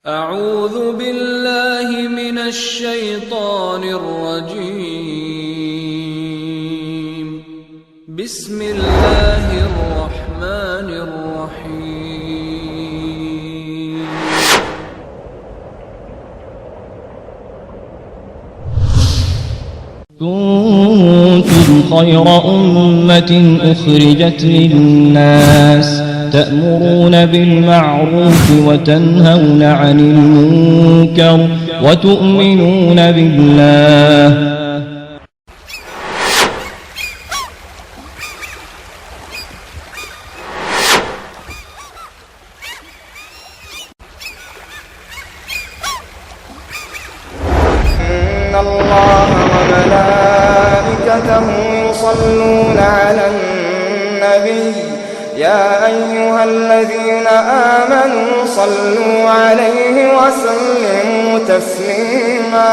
اعوذ باللہ من الشیطان الرجیم بسم اللہ الرحمن الرحیم كنتم خير أمة أخرجت للناس تأمرون بالمعروف وتنهون عن المنكر وتؤمنون بالله إن الله وملائكته يصلون على النبي يا أيها الذين آمنوا صلوا عليه وسلموا تسليما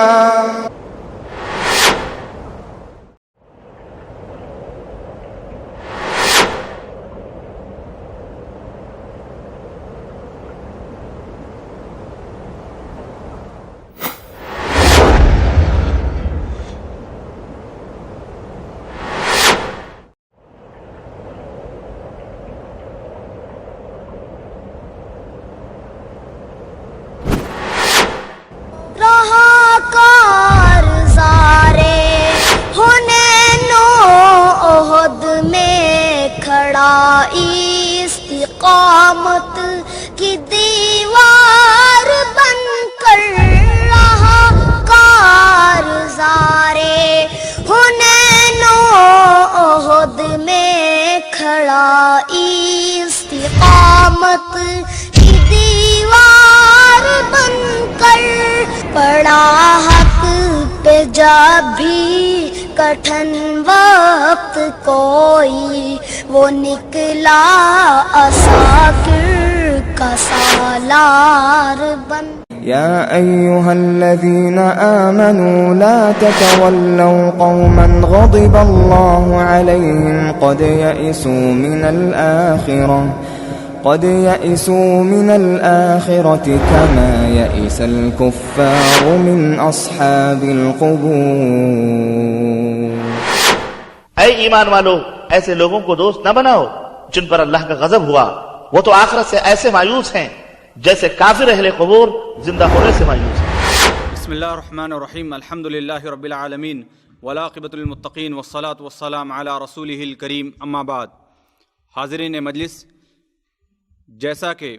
استقامت کی دیوار بن کر رہا کارزارے حنین و احد میں کھڑا استقامت کی دیوار بن کر پڑا حق پہ جب بھی کٹھن وقت کوئی وہ نکلا عساکر کا سالار بن يا أيها الذين آمنوا لا تتولوا قوما غضب الله عليهم قد يئسوا من الآخرة كما يئس الكفار من أصحاب القبور اے ایمان والو، ایسے لوگوں کو دوست نہ بناؤ جن پر اللہ کا غضب ہوا، وہ تو آخرت سے ایسے مایوس ہیں جیسے کافر اہل قبور زندہ ہونے سے مایوس ہیں۔ بسم اللہ الرحمن الرحیم، الحمدللہ رب العالمین والعاقبۃ للمتقین والصلاة والسلام علی رسولہ الکریم، اما بعد۔ حاضرین مجلس، جیسا کہ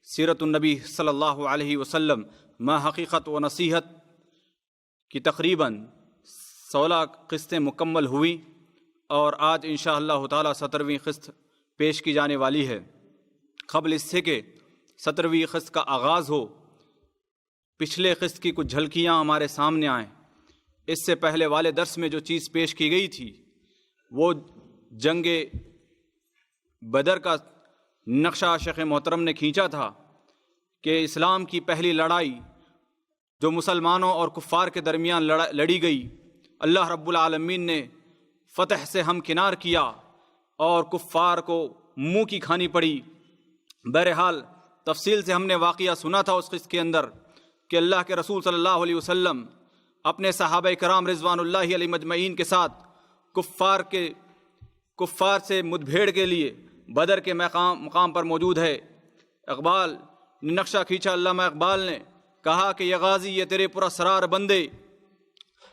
سیرت النبی صلی اللہ علیہ وسلم ما حقیقت و نصیحت کی تقریباً 16 قسطیں مکمل ہوئیں اور آج انشاءاللہ تعالی 17ویں قسط پیش کی جانے والی ہے۔ قبل اس سے کہ 17ویں قسط کا آغاز ہو، پچھلے قسط کی کچھ جھلکیاں ہمارے سامنے آئیں۔ اس سے پہلے والے درس میں جو چیز پیش کی گئی تھی وہ جنگ بدر کا نقشہ شیخ محترم نے کھینچا تھا کہ اسلام کی پہلی لڑائی جو مسلمانوں اور کفار کے درمیان لڑی گئی، اللہ رب العالمین نے فتح سے ہمکنار کیا اور کفار کو منہ کی کھانی پڑی۔ بہرحال تفصیل سے ہم نے واقعہ سنا تھا اس قسط کے اندر کہ اللہ کے رسول صلی اللہ علیہ وسلم اپنے صحابہ کرام رضوان اللہ علیہ مجمعین کے ساتھ کفار سے مدبھیڑ کے لیے بدر کے مقام پر موجود ہے۔ اقبال نے نقشہ کھینچا، علامہ اقبال نے کہا کہ یہ غازی، یہ تیرے پراسرار بندے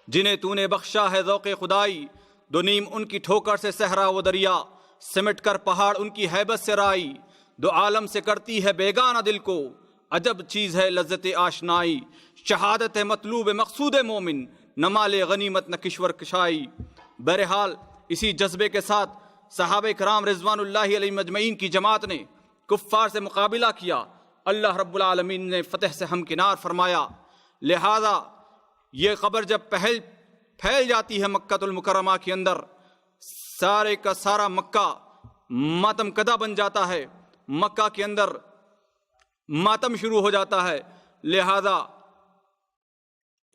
جنہیں تو نے بخشا ہے ذوق خدائی، دو نیم ان کی ٹھوکر سے صحرا و دریا، سمٹ کر پہاڑ ان کی ہیبت سے رائی، دو عالم سے کرتی ہے بیگانہ دل کو، عجب چیز ہے لذت آشنائی، شہادت ہے مطلوب مقصود مومن، نہ مال غنیمت نہ کشور کشائی۔ بہرحال اسی جذبے کے ساتھ صحابہ کرام رضوان اللہ علیہ مجمعین کی جماعت نے کفار سے مقابلہ کیا، اللہ رب العالمین نے فتح سے ہمکنار فرمایا۔ لہذا یہ خبر جب پھیل جاتی ہے مکہ المکرمہ کے اندر، سارے کا سارا مکہ ماتم کدہ بن جاتا ہے، مکہ کے اندر ماتم شروع ہو جاتا ہے۔ لہذا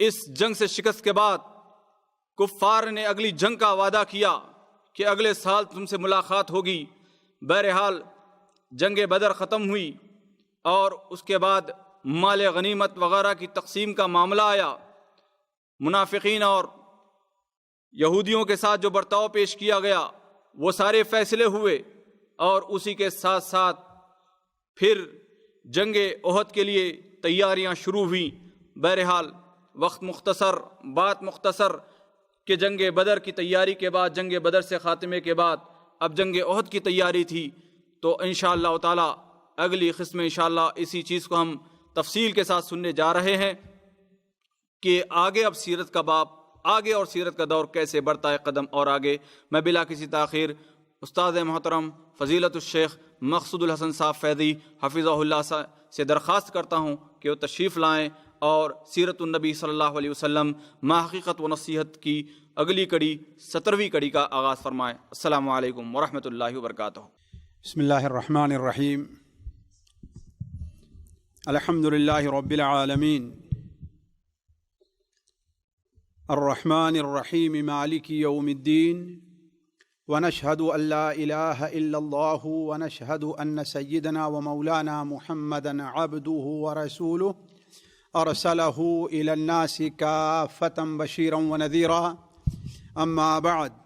اس جنگ سے شکست کے بعد کفار نے اگلی جنگ کا وعدہ کیا کہ اگلے سال تم سے ملاقات ہوگی۔ بہرحال جنگ بدر ختم ہوئی اور اس کے بعد مال غنیمت وغیرہ کی تقسیم کا معاملہ آیا، منافقین اور یہودیوں کے ساتھ جو برتاؤ پیش کیا گیا وہ سارے فیصلے ہوئے، اور اسی کے ساتھ ساتھ پھر جنگ احد کے لیے تیاریاں شروع ہوئیں۔ بہرحال وقت مختصر، بات مختصر کہ جنگ بدر کی تیاری کے بعد، جنگ بدر سے خاتمے کے بعد اب جنگ احد کی تیاری تھی، تو انشاءاللہ تعالی اگلی قسط میں انشاءاللہ اسی چیز کو ہم تفصیل کے ساتھ سننے جا رہے ہیں کہ آگے اب سیرت کا باب آگے اور سیرت کا دور کیسے بڑھتا ہے قدم اور آگے۔ میں بلا کسی تاخیر استاد محترم فضیلت الشیخ مقصود الحسن صاحب فیضی حفظہ اللہ سے درخواست کرتا ہوں کہ وہ تشریف لائیں اور سیرت النبی صلی اللہ علیہ وسلم محقیقت و نصیحت کی اگلی کڑی 17ویں کڑی کا آغاز فرمائیں۔ السلام علیکم ورحمۃ اللہ وبرکاتہ۔ بسم اللہ الرحمن الرحیم، الحمد للہ رب العالمین، الرحمن الرحیم، مالک یوم الدین، ونشهد أن لا إله إلا الله ونشهد أن سيدنا ومولانا محمدا عبده ورسوله أرسله إلى الناس كافة بشيرا ونذيرا، أما بعد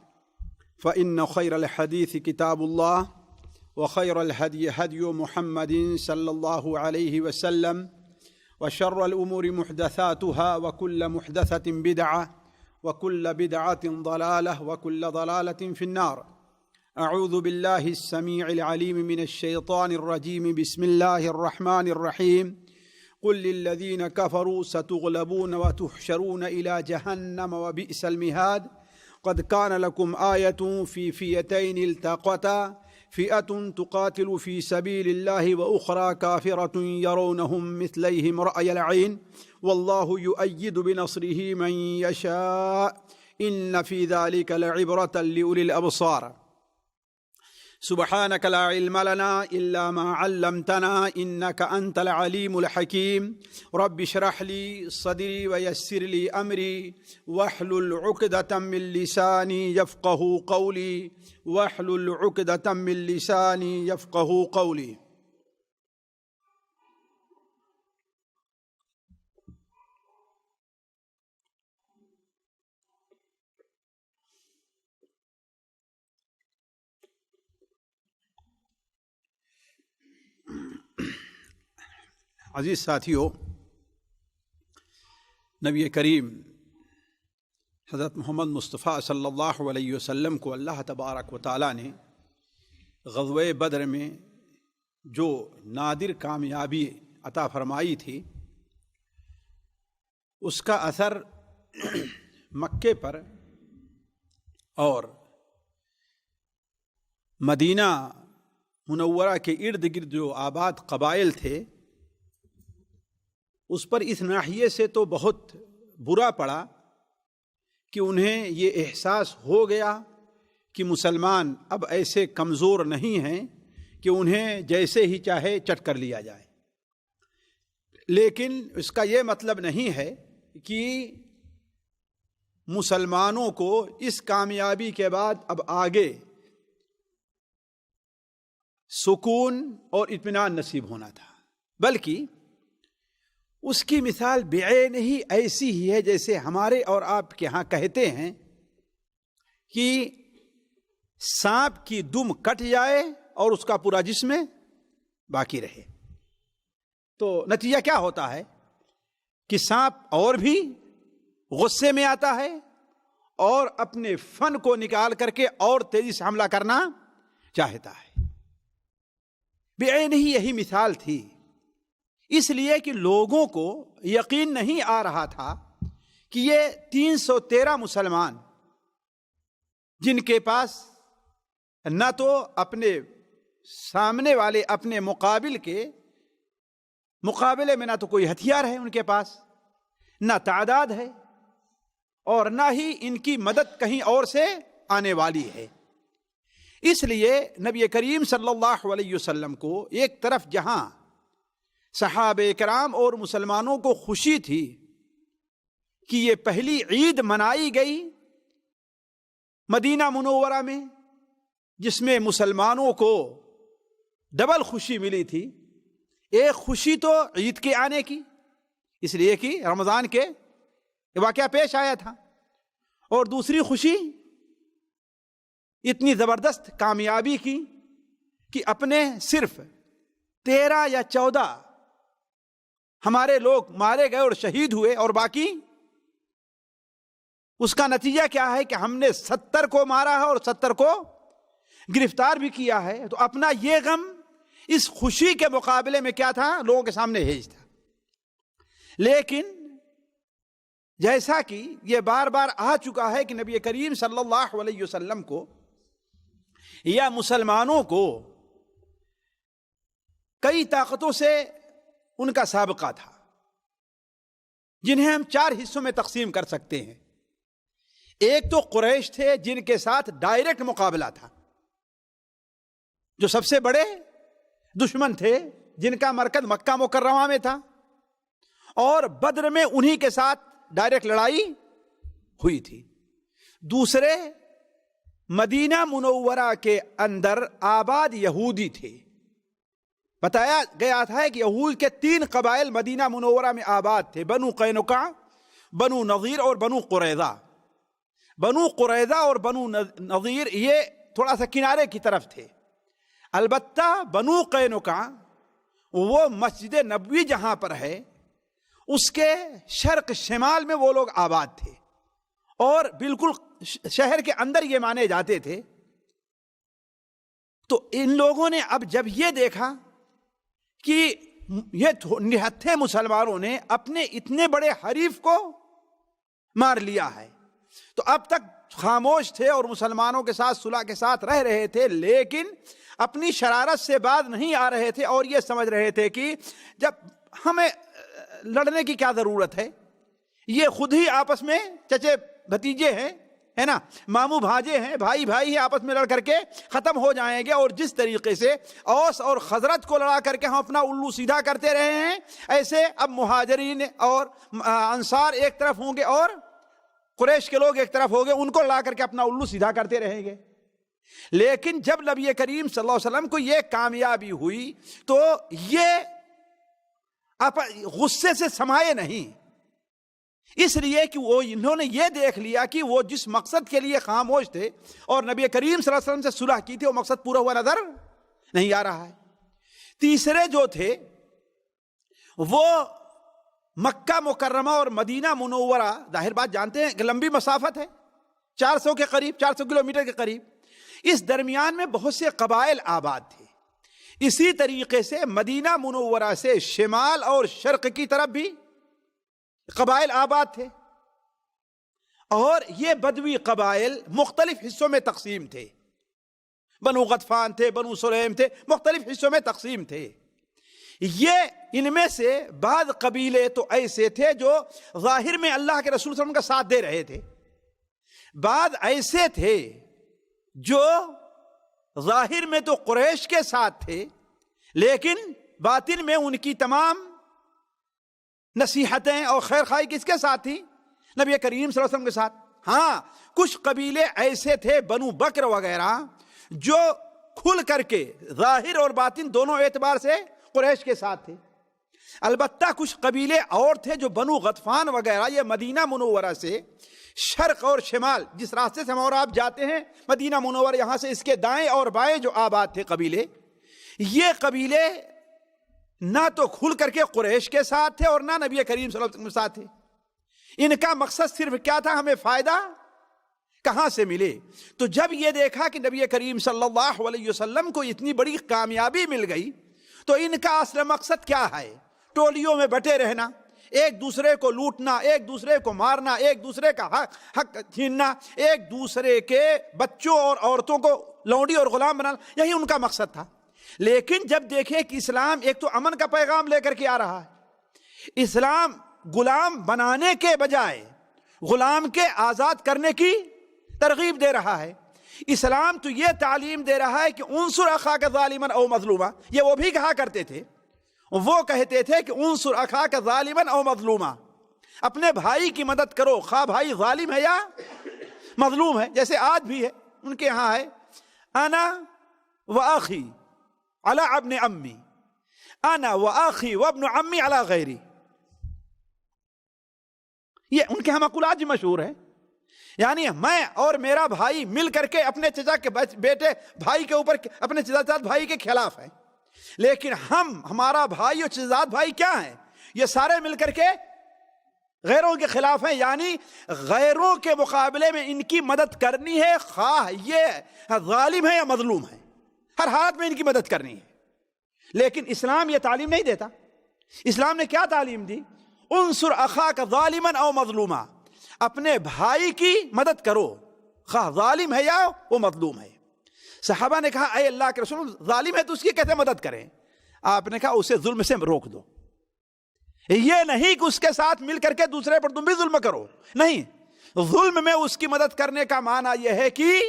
فإن خير الحديث كتاب الله، وخير الهدي هدي محمد صلى الله عليه وسلم، وشر الأمور محدثاتها، وكل محدثة بدعة، وكل بدعة ضلالة، وكل ضلالة في النار۔ أعوذ بالله السميع العليم من الشيطان الرجيم، بسم الله الرحمن الرحيم، قل للذين كفروا ستغلبون وتحشرون إلى جهنم وبئس المهاد، قد كان لكم آية في فئتين التقتا، فئة تقاتل في سبيل الله وأخرى كافرة يرونهم مثليهم رأي العين، والله يؤيد بنصره من يشاء، إن في ذلك لعبرة لأولي الأبصار۔ سبحانك لا علم لنا إلا ما علمتنا إنك أنت العليم الحكيم، رب اشرح لي صدري ويسر لي أمري واحلل عقدة من لساني يفقهوا قولي، واحلل عقدة من لساني يفقهوا قولي۔ عزیز ساتھیو، نبی کریم حضرت محمد مصطفیٰ صلی اللہ علیہ وسلم کو اللہ تبارک و تعالیٰ نے غزوہ بدر میں جو نادر کامیابی عطا فرمائی تھی، اس کا اثر مکے پر اور مدینہ منورہ کے ارد گرد جو آباد قبائل تھے اس پر اس ناحیے سے تو بہت برا پڑا کہ انہیں یہ احساس ہو گیا کہ مسلمان اب ایسے کمزور نہیں ہیں کہ انہیں جیسے ہی چاہے چٹ کر لیا جائے۔ لیکن اس کا یہ مطلب نہیں ہے کہ مسلمانوں کو اس کامیابی کے بعد اب آگے سکون اور اطمینان نصیب ہونا تھا، بلکہ اس کی مثال بعین ہی ایسی ہی ہے جیسے ہمارے اور آپ کے ہاں کہتے ہیں کہ سانپ کی دم کٹ جائے اور اس کا پورا جسم باقی رہے، تو نتیجہ کیا ہوتا ہے کہ سانپ اور بھی غصے میں آتا ہے اور اپنے فن کو نکال کر کے اور تیزی سے حملہ کرنا چاہتا ہے۔ بعین ہی یہی مثال تھی، اس لیے کہ لوگوں کو یقین نہیں آ رہا تھا کہ یہ 313 مسلمان جن کے پاس نہ تو اپنے سامنے والے اپنے مقابل کے مقابلے میں نہ تو کوئی ہتھیار ہے ان کے پاس، نہ تعداد ہے، اور نہ ہی ان کی مدد کہیں اور سے آنے والی ہے۔ اس لیے نبی کریم صلی اللہ علیہ وسلم کو ایک طرف جہاں صحابہ کرام اور مسلمانوں کو خوشی تھی کہ یہ پہلی عید منائی گئی مدینہ منورہ میں جس میں مسلمانوں کو ڈبل خوشی ملی تھی، ایک خوشی تو عید کے آنے کی، اس لیے کہ رمضان کے واقعہ پیش آیا تھا، اور دوسری خوشی اتنی زبردست کامیابی کی کہ اپنے صرف 13 یا 14 ہمارے لوگ مارے گئے اور شہید ہوئے، اور باقی اس کا نتیجہ کیا ہے کہ ہم نے 70 کو مارا ہے اور 70 کو گرفتار بھی کیا ہے۔ تو اپنا یہ غم اس خوشی کے مقابلے میں کیا تھا؟ لوگوں کے سامنے ہیج تھا۔ لیکن جیسا کہ یہ بار بار آ چکا ہے کہ نبی کریم صلی اللہ علیہ وسلم کو یا مسلمانوں کو کئی طاقتوں سے ان کا سابقہ تھا، جنہیں ہم 4 حصوں میں تقسیم کر سکتے ہیں۔ ایک تو قریش تھے، جن کے ساتھ ڈائریکٹ مقابلہ تھا، جو سب سے بڑے دشمن تھے، جن کا مرکز مکہ مکرمہ میں تھا، اور بدر میں انہی کے ساتھ ڈائریکٹ لڑائی ہوئی تھی۔ دوسرے مدینہ منورہ کے اندر آباد یہودی تھے۔ بتایا گیا تھا کہ یہود کے 3 قبائل مدینہ منورہ میں آباد تھے، بنو قینقاع، بنو نضیر اور بنو قریظہ۔ بنو قریظہ اور بنو نضیر یہ تھوڑا سا کنارے کی طرف تھے، البتہ بنو قینقاع وہ مسجد نبوی جہاں پر ہے اس کے شرق شمال میں وہ لوگ آباد تھے، اور بالکل شہر کے اندر یہ مانے جاتے تھے۔ تو ان لوگوں نے اب جب یہ دیکھا کہ یہ نہتھے مسلمانوں نے اپنے اتنے بڑے حریف کو مار لیا ہے، تو اب تک خاموش تھے اور مسلمانوں کے ساتھ صلح کے ساتھ رہ رہے تھے، لیکن اپنی شرارت سے باز نہیں آ رہے تھے، اور یہ سمجھ رہے تھے کہ جب ہمیں لڑنے کی کیا ضرورت ہے، یہ خود ہی آپس میں چچے بھتیجے ہیں، ہے نا، ماموں بھاجے ہیں، بھائی بھائی ہیں، آپس میں لڑ کر کے ختم ہو جائیں گے۔ اور جس طریقے سے اوس اور خزرج کو لڑا کر کے ہم اپنا الو سیدھا کرتے رہے ہیں، ایسے اب مہاجرین اور انصار ایک طرف ہوں گے اور قریش کے لوگ ایک طرف ہوں گے، ان کو لڑا کر کے اپنا الو سیدھا کرتے رہیں گے۔ لیکن جب نبی کریم صلی اللہ علیہ وسلم کو یہ کامیابی ہوئی تو یہ غصے سے سمائے نہیں، اس لیے کہ وہ انہوں نے یہ دیکھ لیا کہ وہ جس مقصد کے لیے خاموش تھے اور نبی کریم صلی اللہ علیہ وسلم سے صلح کی تھی، وہ مقصد پورا ہوا نظر نہیں آ رہا ہے۔ تیسرے جو تھے وہ مکہ مکرمہ اور مدینہ منورہ، ظاہر بات جانتے ہیں کہ لمبی مسافت ہے، 400 کے قریب، 400 کلومیٹر کے قریب، اس درمیان میں بہت سے قبائل آباد تھے۔ اسی طریقے سے مدینہ منورہ سے شمال اور شرق کی طرف بھی قبائل آباد تھے، اور یہ بدوی قبائل مختلف حصوں میں تقسیم تھے، بنو غطفان تھے، بنو سلیم تھے، مختلف حصوں میں تقسیم تھے۔ یہ ان میں سے بعض قبیلے تو ایسے تھے جو ظاہر میں اللہ کے رسول صلی اللہ علیہ وسلم کا ساتھ دے رہے تھے، بعض ایسے تھے جو ظاہر میں تو قریش کے ساتھ تھے، لیکن باطن میں ان کی تمام نصیحتیں اور خیر خواہی کس کے ساتھ تھی؟ نبی کریم صلی اللہ علیہ وسلم کے ساتھ۔ ہاں، کچھ قبیلے ایسے تھے، بنو بکر وغیرہ، جو کھل کر کے ظاہر اور باطن دونوں اعتبار سے قریش کے ساتھ تھے۔ البتہ کچھ قبیلے اور تھے جو بنو غطفان وغیرہ، یہ مدینہ منورہ سے شرق اور شمال جس راستے سے ہم اور آپ جاتے ہیں، مدینہ منورہ یہاں سے اس کے دائیں اور بائیں جو آباد تھے قبیلے، یہ قبیلے نہ تو کھل کر کے قریش کے ساتھ تھے اور نہ نبی کریم صلی اللہ علیہ وسلم کے ساتھ تھے۔ ان کا مقصد صرف کیا تھا؟ ہمیں فائدہ کہاں سے ملے۔ تو جب یہ دیکھا کہ نبی کریم صلی اللہ علیہ وسلم کو اتنی بڑی کامیابی مل گئی، تو ان کا اصل مقصد کیا ہے؟ ٹولیوں میں بٹے رہنا، ایک دوسرے کو لوٹنا، ایک دوسرے کو مارنا، ایک دوسرے کا حق چھیننا، ایک دوسرے کے بچوں اور عورتوں کو لونڈی اور غلام بنانا، یہی ان کا مقصد تھا۔ لیکن جب دیکھیں کہ اسلام ایک تو امن کا پیغام لے کر کے آ رہا ہے، اسلام غلام بنانے کے بجائے غلام کے آزاد کرنے کی ترغیب دے رہا ہے، اسلام تو یہ تعلیم دے رہا ہے کہ انصر اخاک ظالما او مظلوما، یہ وہ بھی کہا کرتے تھے، وہ کہتے تھے کہ انصر اخاک ظالما او مظلوما، اپنے بھائی کی مدد کرو، خواہ بھائی ظالم ہے یا مظلوم ہے۔ جیسے آج بھی ہے، ان کے ہاں ہے انا و اخی علی ابن امی، انا واخی وابن عمی علی غیری. یہ ان کے ہم مقولات بھی مشہور ہیں. یعنی میں اور میرا بھائی مل کر کے اپنے چچا کے بیٹے بھائی کے اوپر اپنے چچا بھائی کے خلاف ہیں، لیکن ہمارا بھائی اور چچا بھائی کیا ہیں؟ یہ سارے مل کر کے غیروں کے خلاف ہیں. یعنی غیروں کے مقابلے میں ان کی مدد کرنی ہے، خواہ یہ ظالم ہے یا مظلوم ہے، ہر حالت میں ان کی مدد کرنی ہے. لیکن اسلام یہ تعلیم نہیں دیتا. اسلام نے کیا تعلیم دی؟ انصر اخاک ظالما او مظلوما، اپنے بھائی کی مدد کرو خواہ ظالم ہے یا وہ مظلوم ہے. صحابہ نے کہا اے اللہ کے رسول، ظالم ہے تو اس کی کیسے مدد کریں؟ آپ نے کہا اسے ظلم سے روک دو. یہ نہیں کہ اس کے ساتھ مل کر کے دوسرے پر تم بھی ظلم کرو، نہیں. ظلم میں اس کی مدد کرنے کا معنی یہ ہے کہ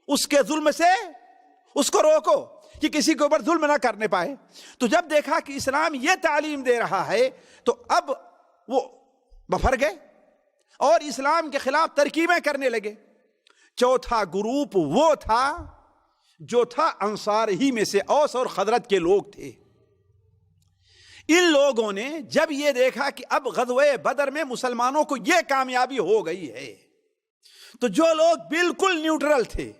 اس کے ظلم سے اس کو روکو کہ کسی کے اوپر ظلم نہ کرنے پائے. تو جب دیکھا کہ اسلام یہ تعلیم دے رہا ہے تو اب وہ بفر گئے اور اسلام کے خلاف ترکیبیں کرنے لگے. چوتھا گروپ وہ تھا جو تھا انصار ہی میں سے، اوس اور خزرج کے لوگ تھے. ان لوگوں نے جب یہ دیکھا کہ اب غزوہ بدر میں مسلمانوں کو یہ کامیابی ہو گئی ہے، تو جو لوگ بالکل نیوٹرل تھے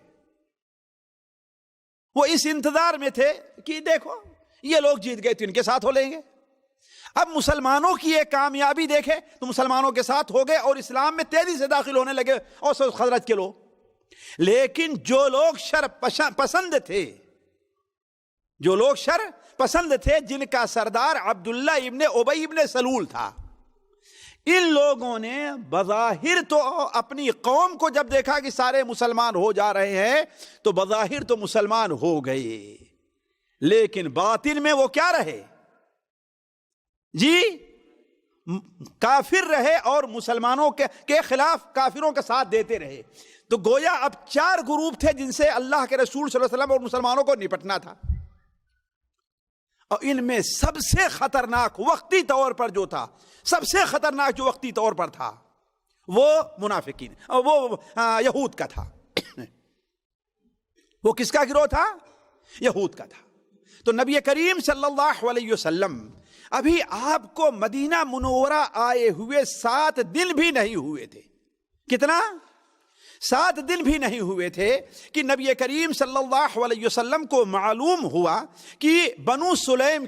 وہ اس انتظار میں تھے کہ دیکھو یہ لوگ جیت گئے تو ان کے ساتھ ہو لیں گے. اب مسلمانوں کی یہ کامیابی دیکھے تو مسلمانوں کے ساتھ ہو گئے اور اسلام میں تیزی سے داخل ہونے لگے اوس اور خزرج کے لوگ. لیکن جو لوگ شر پسند تھے، جو لوگ شر پسند تھے، جن کا سردار عبداللہ ابن ابی ابن سلول تھا، ان لوگوں نے بظاہر تو اپنی قوم کو جب دیکھا کہ سارے مسلمان ہو جا رہے ہیں تو بظاہر تو مسلمان ہو گئے، لیکن باطن میں وہ کیا رہے؟ جی کافر رہے اور مسلمانوں کے خلاف کافروں کا ساتھ دیتے رہے. تو گویا اب 4 گروپ تھے جن سے اللہ کے رسول صلی اللہ علیہ وسلم اور مسلمانوں کو نپٹنا تھا. اور ان میں سب سے خطرناک وقتی طور پر جو تھا، سب سے خطرناک جو وقتی طور پر تھا وہ منافقین، وہ یہود کا تھا. وہ کس کا گروہ تھا؟ یہود کا تھا. تو نبی کریم صلی اللہ علیہ وسلم ابھی آپ کو مدینہ منورہ آئے ہوئے 7 دن بھی نہیں ہوئے تھے. کتنا؟ 7 دن بھی نہیں ہوئے تھے کہ نبی کریم صلی اللہ علیہ وسلم کو معلوم ہوا کہ بنو سلیم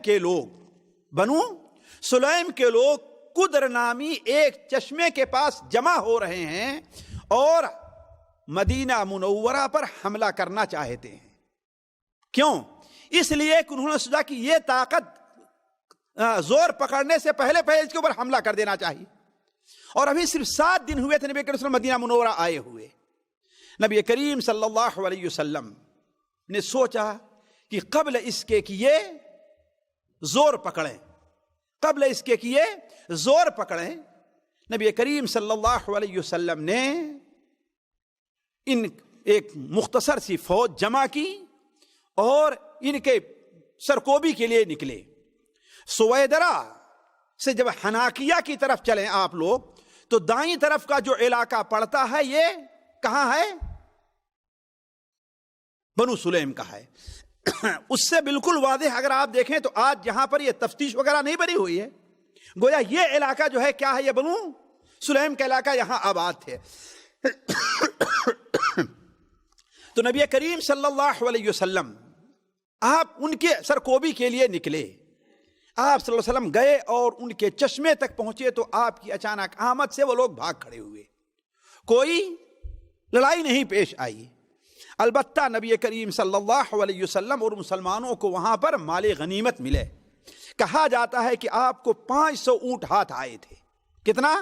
کے لوگ قدر نامی ایک چشمے کے پاس جمع ہو رہے ہیں اور مدینہ منورہ پر حملہ کرنا چاہتے ہیں. کیوں؟ اس لیے کہ انہوں نے سوچا کہ یہ طاقت زور پکڑنے سے پہلے اس کے اوپر حملہ کر دینا چاہیے. اور ابھی صرف 7 دن ہوئے تھے نبی کریم صلی اللہ علیہ وسلم مدینہ منورہ آئے ہوئے. نبی کریم صلی اللہ علیہ وسلم نے سوچا کہ قبل اس کے کہ یہ زور پکڑیں، نبی کریم صلی اللہ علیہ وسلم نے ایک مختصر سی فوج جمع کی اور ان کے سرکوبی کے لیے نکلے. سویدرا سے جب حناکیہ کی طرف چلیں آپ لوگ تو دائیں طرف کا جو علاقہ پڑتا ہے یہ کہاں ہے؟ بنو سلیم کا ہے. اس سے بالکل واضح اگر آپ دیکھیں تو آج یہاں پر یہ تفتیش وغیرہ نہیں بنی ہوئی ہے، گویا یہ علاقہ جو ہے کیا ہے؟ یہ بنو سلیم کا علاقہ، یہاں آباد تھے. تو نبی کریم صلی اللہ علیہ وسلم آپ ان کے سرکوبی کے لیے نکلے. آپ صلی اللہ علیہ وسلم گئے اور ان کے چشمے تک پہنچے تو آپ کی اچانک آمد سے وہ لوگ بھاگ کھڑے ہوئے. کوئی لڑائی نہیں پیش آئی. البتہ نبی کریم صلی اللہ علیہ وسلم اور مسلمانوں کو وہاں پر مال غنیمت ملے. کہا جاتا ہے کہ آپ کو 500 اونٹ ہاتھ آئے تھے. کتنا؟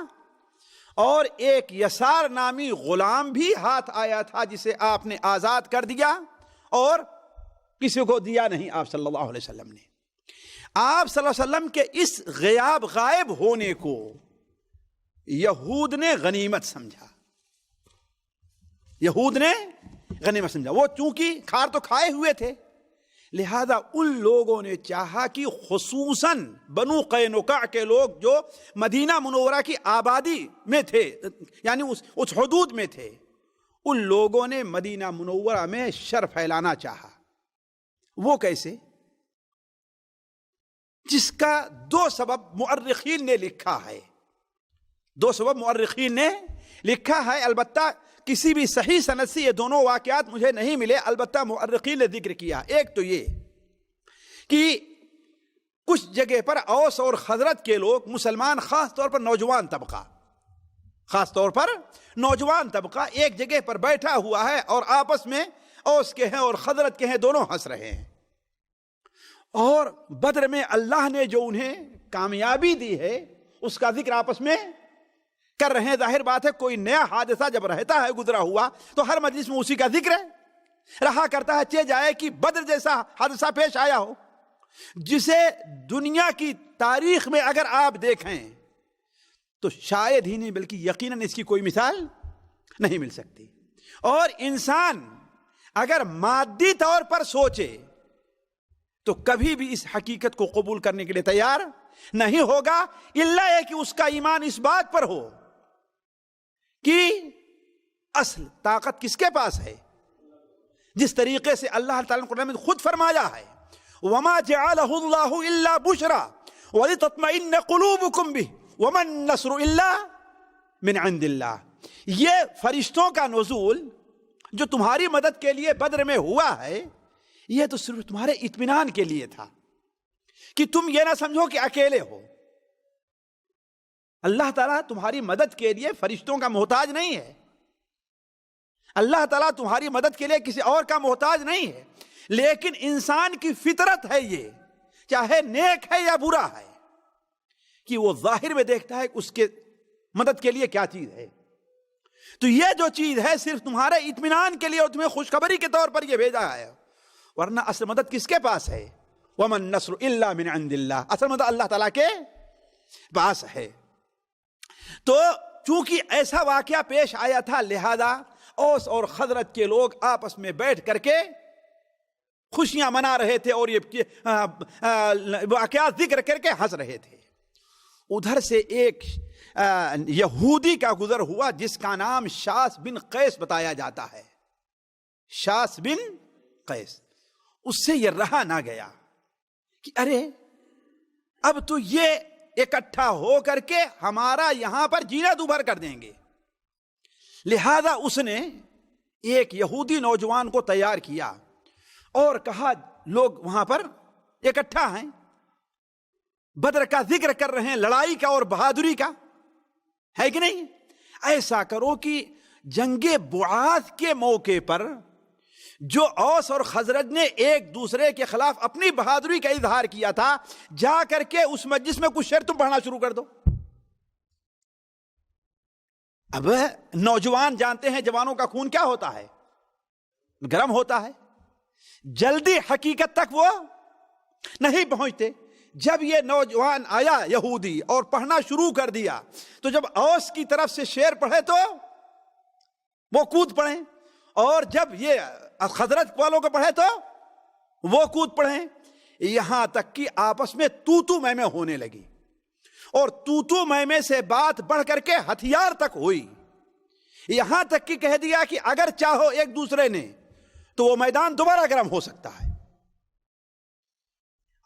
اور ایک یسار نامی غلام بھی ہاتھ آیا تھا جسے آپ نے آزاد کر دیا اور کسی کو دیا نہیں آپ صلی اللہ علیہ وسلم نے. آپ صلی اللہ علیہ وسلم کے اس غائب ہونے کو یہود نے غنیمت سمجھا. وہ چونکہ کھار تو کھائے ہوئے تھے، لہذا ان لوگوں نے چاہا کہ خصوصاً بنو قینقاع کے لوگ جو مدینہ منورہ کی آبادی میں تھے، یعنی اس حدود میں تھے، ان لوگوں نے مدینہ منورہ میں شر پھیلانا چاہا. وہ کیسے؟ جس کا 2 سبب مؤرخین نے لکھا ہے. 2 سبب مؤرخین نے لکھا ہے. البتہ کسی بھی صحیح سند سے یہ دونوں واقعات مجھے نہیں ملے، البتہ مؤرخین نے ذکر کیا. ایک تو یہ کہ کچھ جگہ پر اوس اور خزرج کے لوگ، مسلمان، خاص طور پر نوجوان طبقہ ایک جگہ پر بیٹھا ہوا ہے اور آپس میں اوس کے ہیں اور خزرج کے ہیں، دونوں ہنس رہے ہیں. اور بدر میں اللہ نے جو انہیں کامیابی دی ہے اس کا ذکر آپس میں کر رہے ہیں. ظاہر بات ہے کوئی نیا حادثہ جب رہتا ہے گزرا ہوا تو ہر مجلس میں اسی کا ذکر رہا کرتا ہے. چہ جائے کہ بدر جیسا حادثہ پیش آیا ہو جسے دنیا کی تاریخ میں اگر آپ دیکھیں تو شاید ہی نہیں بلکہ یقیناً اس کی کوئی مثال نہیں مل سکتی. اور انسان اگر مادی طور پر سوچے تو کبھی بھی اس حقیقت کو قبول کرنے کے لیے تیار نہیں ہوگا، الا یہ کہ اس کا ایمان اس بات پر ہو کہ اصل طاقت کس کے پاس ہے. جس طریقے سے اللہ تعالیٰ نے قرآن میں خود فرمایا ہے وَمَا جَعَلَهُ اللَّهُ إِلَّا بُشْرًا وَلِتَطْمَئِنَّ قُلُوبُكُمْ بِهِ وَمَا النَّصْرُ إِلَّا مِنْ عِنْدِ اللَّهِ. یہ فرشتوں کا نزول جو تمہاری مدد کے لیے بدر میں ہوا ہے یہ تو صرف تمہارے اطمینان کے لیے تھا کہ تم یہ نہ سمجھو کہ اکیلے ہو. اللہ تعالیٰ تمہاری مدد کے لیے فرشتوں کا محتاج نہیں ہے. اللہ تعالیٰ تمہاری مدد کے لیے کسی اور کا محتاج نہیں ہے. لیکن انسان کی فطرت ہے یہ، چاہے نیک ہے یا برا ہے، کہ وہ ظاہر میں دیکھتا ہے کہ اس کے مدد کے لیے کیا چیز ہے. تو یہ جو چیز ہے صرف تمہارے اطمینان کے لیے اور تمہیں خوشخبری کے طور پر یہ بھیجا ہے، ورنہ اصل مدد کس کے پاس ہے؟ وَمَا النَّصْرُ إِلَّا مِنْ عِنْدِ اللَّهِ. اصل مدد اللہ تعالیٰ کے پاس ہے. تو چونکہ ایسا واقعہ پیش آیا تھا لہذا اوس اور خزرج کے لوگ آپس میں بیٹھ کر کے خوشیاں منا رہے تھے اور یہ واقعات ذکر کر کے ہنس رہے تھے. ادھر سے ایک یہودی کا گزر ہوا جس کا نام شاس بن قیس بتایا جاتا ہے. شاس بن قیس. اس سے یہ رہا نہ گیا کہ ارے اب تو یہ اکٹھا ہو کر کے ہمارا یہاں پر جینا دوبھر کر دیں گے. لہذا اس نے ایک یہودی نوجوان کو تیار کیا اور کہا لوگ وہاں پر اکٹھا ہیں، بدر کا ذکر کر رہے ہیں، لڑائی کا اور بہادری کا ہے کہ نہیں. ایسا کرو کہ جنگ بعاث کے موقع پر جو اوس اور خزرج نے ایک دوسرے کے خلاف اپنی بہادری کا اظہار کیا تھا، جا کر کے اس مجلس میں کچھ شعر تم پڑھنا شروع کر دو. اب نوجوان جانتے ہیں جوانوں کا خون کیا ہوتا ہے، گرم ہوتا ہے، جلدی حقیقت تک وہ نہیں پہنچتے. جب یہ نوجوان آیا یہودی اور پڑھنا شروع کر دیا تو جب اوس کی طرف سے شعر پڑھے تو وہ کود پڑھے، اور جب یہ خزرج والوں کو پڑھے تو وہ کود پڑھے، یہاں تک کہ آپس میں تو میں ہونے لگی. اور تو میں سے بات بڑھ کر کے ہتھیار تک ہوئی. یہاں تک کہ کہہ دیا کہ اگر چاہو ایک دوسرے نے تو وہ میدان دوبارہ گرم ہو سکتا ہے.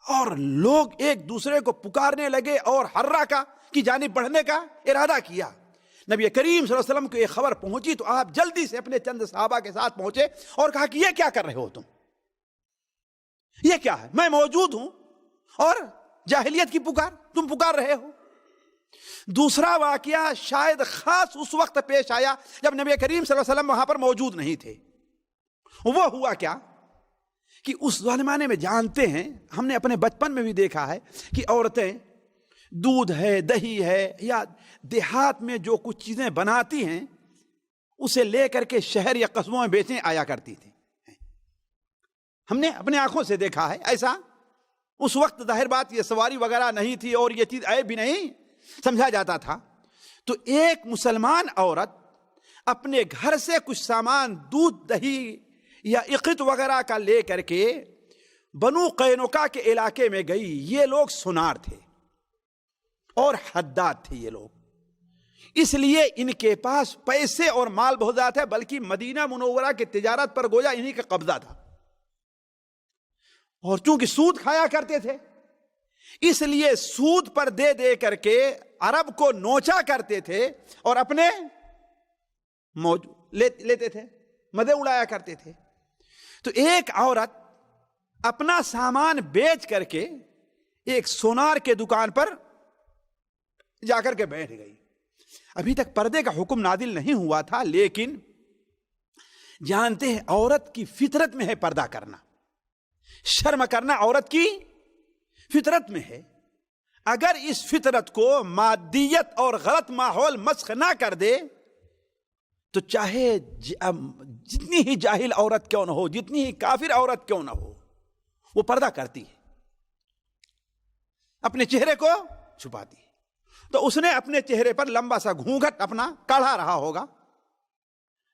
اور لوگ ایک دوسرے کو پکارنے لگے اور حرہ کی جانب بڑھنے کا ارادہ کیا. نبی کریم صلی اللہ علیہ وسلم کو یہ خبر پہنچی تو آپ جلدی سے اپنے چند صحابہ کے ساتھ پہنچے اور کہا کہ یہ کیا کر رہے ہو تم، یہ کیا ہے، میں موجود ہوں اور جاہلیت کی پکار تم پکار رہے ہو. دوسرا واقعہ شاید خاص اس وقت پیش آیا جب نبی کریم صلی اللہ علیہ وسلم وہاں پر موجود نہیں تھے. وہ ہوا کیا کہ اس زمانے میں جانتے ہیں، ہم نے اپنے بچپن میں بھی دیکھا ہے کہ عورتیں دودھ ہے، دہی ہے، یا دیہات میں جو کچھ چیزیں بناتی ہیں اسے لے کر کے شہر یا قصبوں میں بیچنے آیا کرتی تھی. ہم نے اپنے آنکھوں سے دیکھا ہے ایسا. اس وقت ظاہر بات یہ سواری وغیرہ نہیں تھی اور یہ چیز عیب بھی نہیں سمجھا جاتا تھا. تو ایک مسلمان عورت اپنے گھر سے کچھ سامان دودھ دہی یا عقد وغیرہ کا لے کر کے بنو قینقاع کے علاقے میں گئی. یہ لوگ سنار تھے اور حداد تھے یہ لوگ، اس لیے ان کے پاس پیسے اور مال بہت زیادہ تھے، بلکہ مدینہ منورہ کی تجارت پر گویا انہی کا قبضہ تھا. اور چونکہ سود کھایا کرتے تھے اس لیے سود پر دے دے کر کے عرب کو نوچا کرتے تھے اور اپنے موج لیتے تھے، مزے اڑایا کرتے تھے. تو ایک عورت اپنا سامان بیچ کر کے ایک سونار کے دکان پر جا کر کے بیٹھ گئی. ابھی تک پردے کا حکم نازل نہیں ہوا تھا، لیکن جانتے ہیں عورت کی فطرت میں ہے پردہ کرنا، شرم کرنا عورت کی فطرت میں ہے. اگر اس فطرت کو مادیت اور غلط ماحول مسخ نہ کر دے تو چاہے جتنی ہی جاہل عورت کیوں نہ ہو، جتنی ہی کافر عورت کیوں نہ ہو، وہ پردہ کرتی ہے، اپنے چہرے کو چھپاتی ہے. تو اس نے اپنے چہرے پر لمبا سا گھونگھٹ اپنا کاڑھا رہا ہوگا.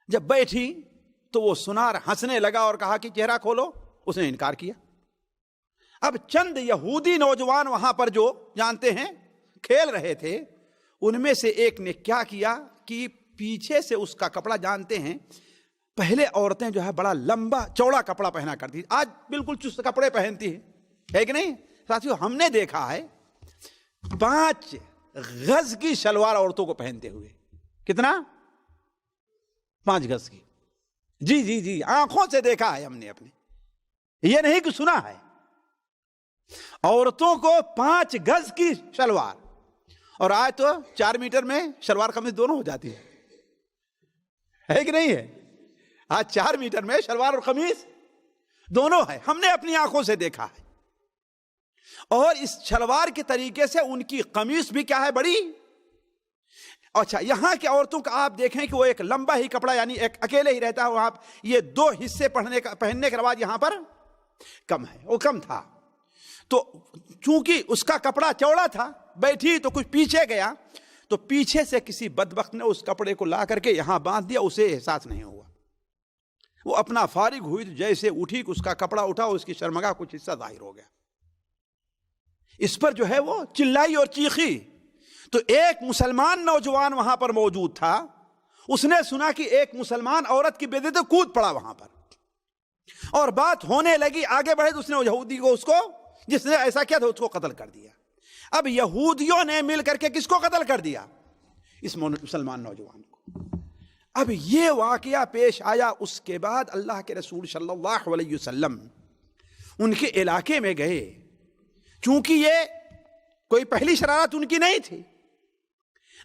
جب بیٹھی تو وہ سونار ہنسنے لگا اور کہا کہ چہرہ کھولو. اس نے انکار کیا. اب چند یہودی نوجوان وہاں پر جو جانتے ہیں کھیل رہے تھے، ان میں سے ایک نے کیا کیا کہ پیچھے سے اس کا کپڑا، جانتے ہیں پہلے عورتیں جو ہے بڑا لمبا چوڑا کپڑا پہنا کرتی، آج بالکل چست کپڑے پہنتی ہے کہ نہیں ساتھیو؟ ہم نے دیکھا ہے 5 گز کی شلوار عورتوں کو پہنتے ہوئے. کتنا؟ 5 گز کی. جی جی جی، آنکھوں سے دیکھا ہے ہم نے اپنے، یہ نہیں کہ سنا ہے. عورتوں کو 5 گز کی شلوار، اور آج تو 4 میٹر میں شلوار قمیض دونوں ہو جاتی ہے کہ نہیں ہے؟ آج 4 میٹر میں شلوار اور قمیض دونوں ہے، ہم نے اپنی آنکھوں سے دیکھا ہے. اور اس شلوار کے طریقے سے ان کی قمیص بھی کیا ہے، بڑی. اچھا، یہاں کی عورتوں کا آپ دیکھیں کہ وہ ایک لمبا ہی کپڑا، یعنی ایک اکیلے ہی رہتا ہے وہاں. یہ 2 حصے پہننے کے رواج یہاں پر کم ہے، وہ کم تھا. تو چونکہ اس کا کپڑا چوڑا تھا، بیٹھی تو کچھ پیچھے گیا، تو پیچھے سے کسی بدبخت نے اس کپڑے کو لا کر کے یہاں باندھ دیا. اسے احساس نہیں ہوا. وہ اپنا فارغ ہوئی تو جیسے اٹھی کہ اس کا کپڑا اٹھا، اس کی شرمگاہ کچھ حصہ ظاہر ہو گیا. اس پر جو ہے وہ چلائی اور چیخی. تو ایک مسلمان نوجوان وہاں پر موجود تھا، اس نے سنا کہ ایک مسلمان عورت کی بے دردی کود پڑا وہاں پر، اور بات ہونے لگی. آگے بڑھے تو اس نے یہودی کو، اس کو جس نے ایسا کیا تھا، اس کو قتل کر دیا. اب یہودیوں نے مل کر کے کس کو قتل کر دیا؟ اس مسلمان نوجوان کو. اب یہ واقعہ پیش آیا. اس کے بعد اللہ کے رسول صلی اللہ علیہ وسلم ان کے علاقے میں گئے. چونکہ یہ کوئی پہلی شرارت ان کی نہیں تھی.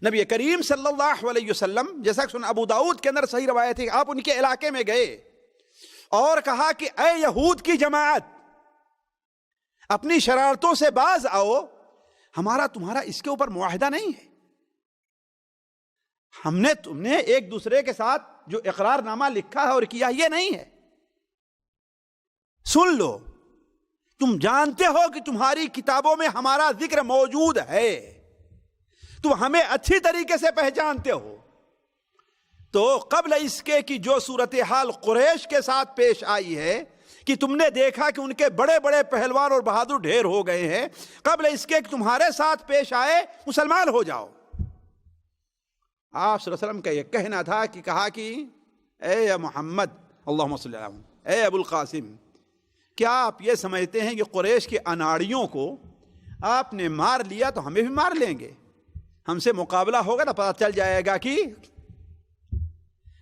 نبی کریم صلی اللہ علیہ وسلم، جیسا کہ سن ابو داؤد کے اندر صحیح روایت ہے، آپ ان کے علاقے میں گئے اور کہا کہ اے یہود کی جماعت، اپنی شرارتوں سے باز آؤ. ہمارا تمہارا اس کے اوپر معاہدہ نہیں ہے. تم نے ایک دوسرے کے ساتھ جو اقرار نامہ لکھا ہے اور کیا، یہ نہیں ہے. سن لو، تم جانتے ہو کہ تمہاری کتابوں میں ہمارا ذکر موجود ہے، تم ہمیں اچھی طریقے سے پہچانتے ہو. تو قبل اس کے کہ جو صورتحال قریش کے ساتھ پیش آئی ہے کہ تم نے دیکھا کہ ان کے بڑے بڑے پہلوان اور بہادر ڈھیر ہو گئے ہیں، قبل اس کے کہ تمہارے ساتھ پیش آئے، مسلمان ہو جاؤ. آپ صلی اللہ علیہ وسلم کا یہ کہنا تھا کہ کہا کہ اے محمد، اللہم صلی اللہ علیہ وسلم، اے ابو القاسم، کیا آپ یہ سمجھتے ہیں کہ قریش کے اناڑیوں کو آپ نے مار لیا تو ہمیں بھی مار لیں گے؟ ہم سے مقابلہ ہوگا نا، پتہ چل جائے گا کہ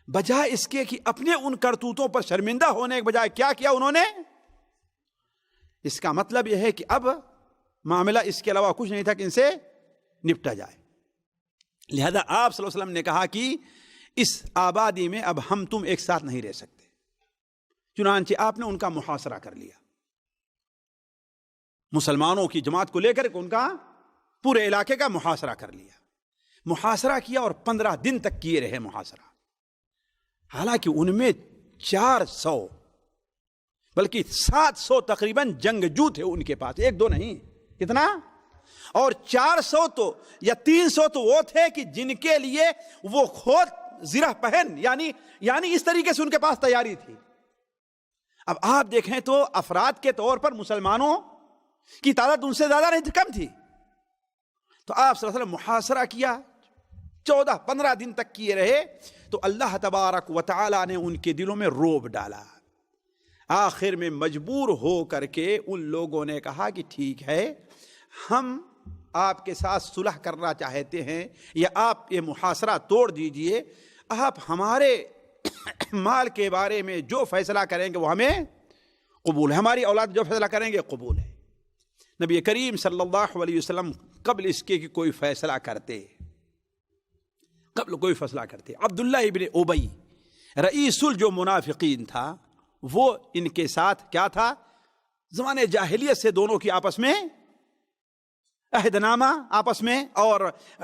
بجائے اس کے کہ اپنے ان کرتوتوں پر شرمندہ ہونے کے بجائے کیا کیا انہوں نے. اس کا مطلب یہ ہے کہ اب معاملہ اس کے علاوہ کچھ نہیں تھا کہ ان سے نپٹا جائے. لہذا آپ صلی اللہ علیہ وسلم نے کہا کہ اس آبادی میں اب ہم تم ایک ساتھ نہیں رہ سکتے. چنانچہ آپ نے ان کا محاصرہ کر لیا، مسلمانوں کی جماعت کو لے کر ان کا پورے علاقے کا محاصرہ کر لیا. محاصرہ کیا اور 15 دن تک کیے رہے محاصرہ. حالانکہ ان میں 400 بلکہ 700 تقریباً جنگجو تھے ان کے پاس، 1-2 نہیں. کتنا؟ اور 400 تو یا 300 تو وہ تھے کہ جن کے لیے وہ خود زرہ پہن، یعنی اس طریقے سے ان کے پاس تیاری تھی. اب آپ دیکھیں تو افراد کے طور پر مسلمانوں کی تعداد ان سے زیادہ نہیں، کم تھی. تو آپ صلی اللہ علیہ وسلم محاصرہ کیا، 14-15 دن تک کیے رہے. تو اللہ تبارک و تعالی نے ان کے دلوں میں روب ڈالا. آخر میں مجبور ہو کر کے ان لوگوں نے کہا کہ ٹھیک ہے، ہم آپ کے ساتھ صلح کرنا چاہتے ہیں یا آپ یہ محاصرہ توڑ دیجئے، آپ ہمارے مال کے بارے میں جو فیصلہ کریں گے وہ ہمیں قبول ہے، ہماری اولاد جو فیصلہ کریں گے قبول ہے۔ نبی کریم صلی اللہ علیہ وسلم قبل اس کے کہ کوئی فیصلہ کرتے، عبداللہ ابن ابی رئیس جو منافقین تھا، وہ ان کے ساتھ کیا تھا، زمانے جاہلیت سے دونوں کی آپس میں عہد نامہ آپس میں اور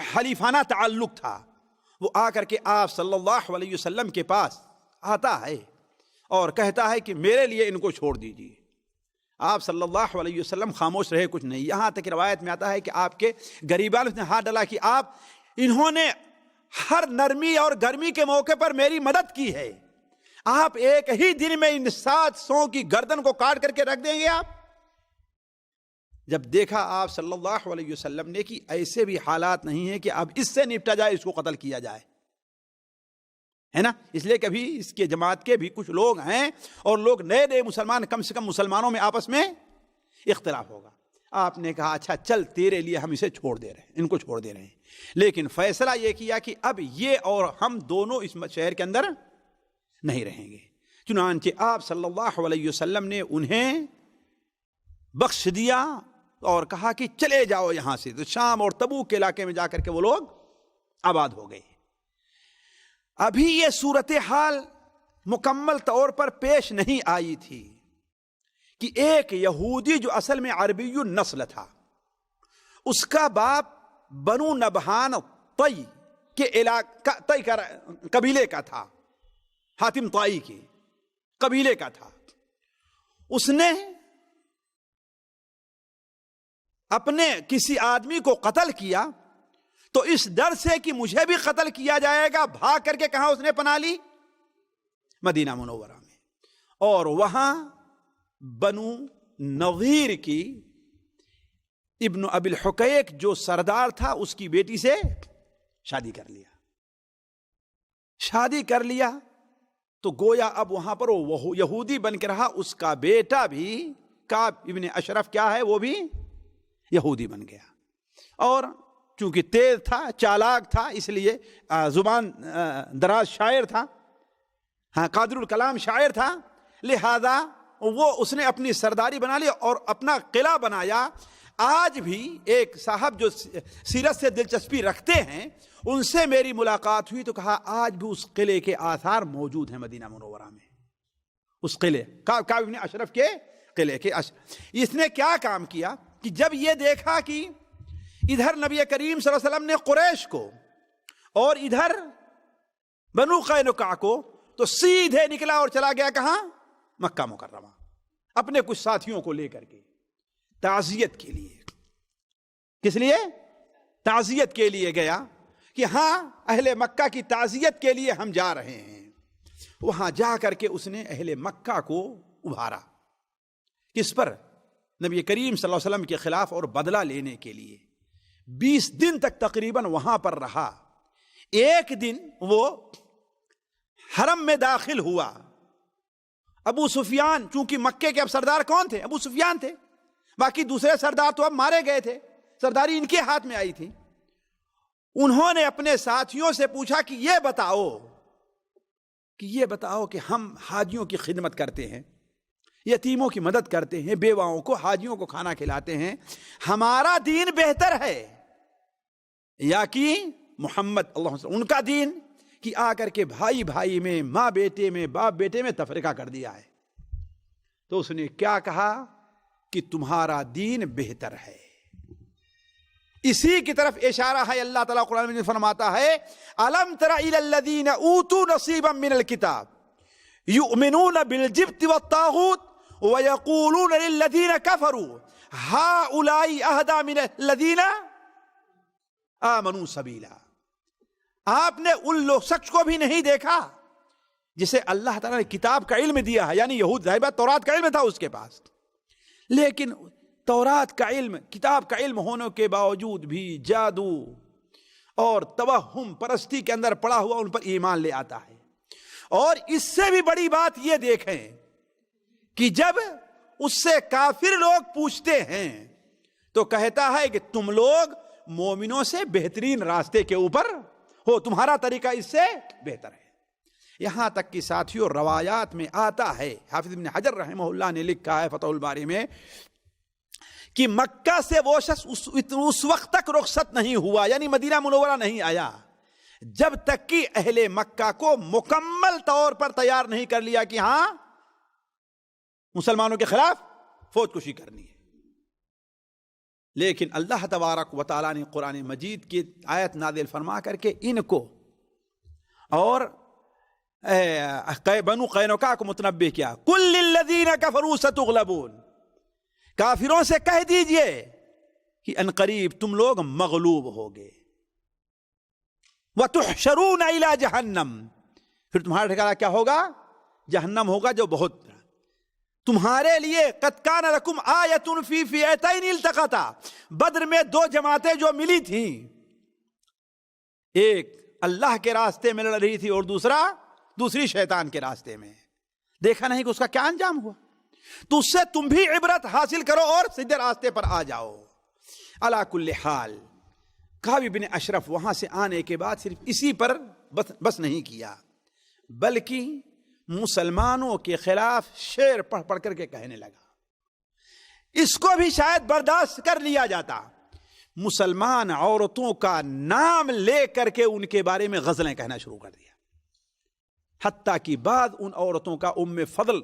حلیفانہ تعلق تھا۔ وہ آ کر کے آپ صلی اللہ علیہ وسلم کے پاس آتا ہے اور کہتا ہے کہ میرے لیے ان کو چھوڑ دیجیے۔ آپ صلی اللہ علیہ وسلم خاموش رہے، کچھ نہیں، یہاں تک روایت میں آتا ہے کہ آپ کے غریبان نے ہاتھ ڈالا کہ انہوں نے ہر نرمی اور گرمی کے موقع پر میری مدد کی ہے، آپ ایک ہی دن میں ان 700 کی گردن کو کاٹ کر کے رکھ دیں گے آپ؟ جب دیکھا آپ صلی اللہ علیہ وسلم نے کہ ایسے بھی حالات نہیں ہیں کہ اب اس سے نپٹا جائے، اس کو قتل کیا جائے، ہے نا، اس لیے کبھی اس کے جماعت کے بھی کچھ لوگ ہیں اور لوگ نئے مسلمان، کم سے کم مسلمانوں میں آپس میں اختلاف ہوگا۔ آپ نے کہا اچھا چل تیرے لیے ہم اسے چھوڑ دے رہے ہیں، ان کو چھوڑ دے رہے ہیں، لیکن فیصلہ یہ کیا کہ اب یہ اور ہم دونوں اس شہر کے اندر نہیں رہیں گے۔ چنانچہ آپ صلی اللہ علیہ وسلم نے انہیں بخش دیا اور کہا کہ چلے جاؤ یہاں سے۔ تو شام اور تبوک کے علاقے میں جا کر کے وہ لوگ آباد ہو گئے۔ ابھی یہ صورتحال مکمل طور پر پیش نہیں آئی تھی کہ ایک یہودی جو اصل میں عربی النسل تھا، اس کا باپ بنو نبہان طی کے علاقہ قبیلے کا تھا، حاتم طائی کے قبیلے کا تھا، اس نے اپنے کسی آدمی کو قتل کیا، تو اس ڈر سے کہ مجھے بھی قتل کیا جائے گا بھاگ کر کے کہاں اس نے پناہ لی؟ مدینہ منورہ میں، اور وہاں بنو نظیر کی ابن ابی الحقیق جو سردار تھا اس کی بیٹی سے شادی کر لیا تو گویا اب وہاں پر وہ یہودی بن کے رہا، اس کا بیٹا بھی کعب ابن اشرف کیا ہے، وہ بھی یہودی بن گیا، اور چونکہ تیز تھا، چالاک تھا، اس لیے زبان دراز شاعر تھا، ہاں قادر الکلام شاعر تھا، لہذا اس نے اپنی سرداری بنا لی اور اپنا قلعہ بنایا۔ آج بھی ایک صاحب جو سیرت سے دلچسپی رکھتے ہیں، ان سے میری ملاقات ہوئی تو کہا آج بھی اس قلعے کے آثار موجود ہیں مدینہ منورہ میں، اس قلعے کعب ابن اشرف کے قلعے کے۔ اس نے کیا کام کیا کہ جب یہ دیکھا کہ ادھر نبی کریم صلی اللہ علیہ وسلم نے قریش کو اور ادھر بنو قینقاع کو، تو سیدھے نکلا اور چلا گیا کہاں؟ مکہ مکرمہ، اپنے کچھ ساتھیوں کو لے کر کے تعزیت کے لیے۔ کس لیے؟ تعزیت کے لیے گیا کہ ہاں اہل مکہ کی تعزیت کے لیے ہم جا رہے ہیں۔ وہاں جا کر کے اس نے اہل مکہ کو ابھارا، کس پر؟ نبی کریم صلی اللہ علیہ وسلم کے خلاف اور بدلہ لینے کے لیے۔ 20 دن تک تقریباً وہاں پر رہا۔ ایک دن وہ حرم میں داخل ہوا، ابو سفیان، چونکہ مکے کے اب سردار کون تھے؟ ابو سفیان تھے، باقی دوسرے سردار تو اب مارے گئے تھے، سرداری ان کے ہاتھ میں آئی تھی۔ انہوں نے اپنے ساتھیوں سے پوچھا کہ یہ بتاؤ کہ ہم حاجیوں کی خدمت کرتے ہیں، یتیموں کی مدد کرتے ہیں، بیواؤں کو، حاجیوں کو کھانا کھلاتے ہیں، ہمارا دین بہتر ہے یا کہ محمد اللہ علیہ وسلم ان کا دین، کہ آ کر کے بھائی بھائی میں، ماں بیٹے میں، باپ بیٹے میں تفرقہ کر دیا ہے؟ تو اس نے کیا کہا کہ تمہارا دین بہتر ہے۔ اسی کی طرف اشارہ ہے، اللہ تعالیٰ قرآن میں فرماتا ہے أَلَمْ تَرَ إِلَى الَّذِينَ أُوتُوا نَصِيبًا مِنَ الْكِتَابِ يُؤْمِنُونَ بِالْجِبْتِ وَالطَّاغُوتِ وَيَقُولُونَ لِلَّذِينَ كَفَرُوا هَؤُلَاءِ أَهْدَىٰ مِنَ الَّذِينَ آمَنُوا سَبِيلًا۔ آپ نے ان لوگ شخص کو بھی نہیں دیکھا جسے اللہ تعالیٰ نے کتاب کا علم دیا ہے، یعنی یہود ظاہر بات تورات کا علم تھا اس کے پاس، لیکن تورات کا علم، کتاب کا علم ہونے کے باوجود بھی جادو اور توہم پرستی کے اندر پڑا ہوا ان پر ایمان لے آتا ہے۔ اور اس سے بھی بڑی بات یہ دیکھیں کہ جب اس سے کافر لوگ پوچھتے ہیں تو کہتا ہے کہ تم لوگ مومنوں سے بہترین راستے کے اوپر ہو، تمہارا طریقہ اس سے بہتر ہے۔ یہاں تک کہ ساتھیوں روایات میں آتا ہے، حافظ ابن حجر رحمہ اللہ نے لکھا ہے فتح الباری میں، کہ مکہ سے وہ شخص اس وقت تک رخصت نہیں ہوا، یعنی مدینہ منورہ نہیں آیا، جب تک کہ اہل مکہ کو مکمل طور پر تیار نہیں کر لیا کہ ہاں مسلمانوں کے خلاف فوج کشی کرنی ہے۔ لیکن اللہ تبارک و تعالیٰ نے قرآن مجید کی آیت نازل فرما کر کے ان کو اور بنو قینقاع کو متنبہ کیا، قل للذین کفروا ستغلبون، کافروں سے کہہ دیجئے کہ ان قریب تم لوگ مغلوب ہوگے، وتحشرون الی جہنم، پھر تمہارا ٹھکانہ کیا ہوگا؟ جہنم ہوگا، جو بہت تمہارے لیے قد کان لکم آیۃ فی فئتین التقطا، بدر میں دو جماعتیں جو ملی تھیں، ایک اللہ کے راستے میں لڑ رہی تھی اور دوسری شیطان کے راستے میں، دیکھا نہیں کہ اس کا کیا انجام ہوا؟ تو اس سے تم بھی عبرت حاصل کرو اور سیدھے راستے پر آ جاؤ۔ علی کل حال کعب بن اشرف وہاں سے آنے کے بعد صرف اسی پر بس نہیں کیا، بلکہ مسلمانوں کے خلاف شعر پڑھ پڑھ کر کے کہنے لگا۔ اس کو بھی شاید برداشت کر لیا جاتا، مسلمان عورتوں کا نام لے کر کے ان کے بارے میں غزلیں کہنا شروع کر دیا، حتیٰ کہ بعد ان عورتوں کا ام فضل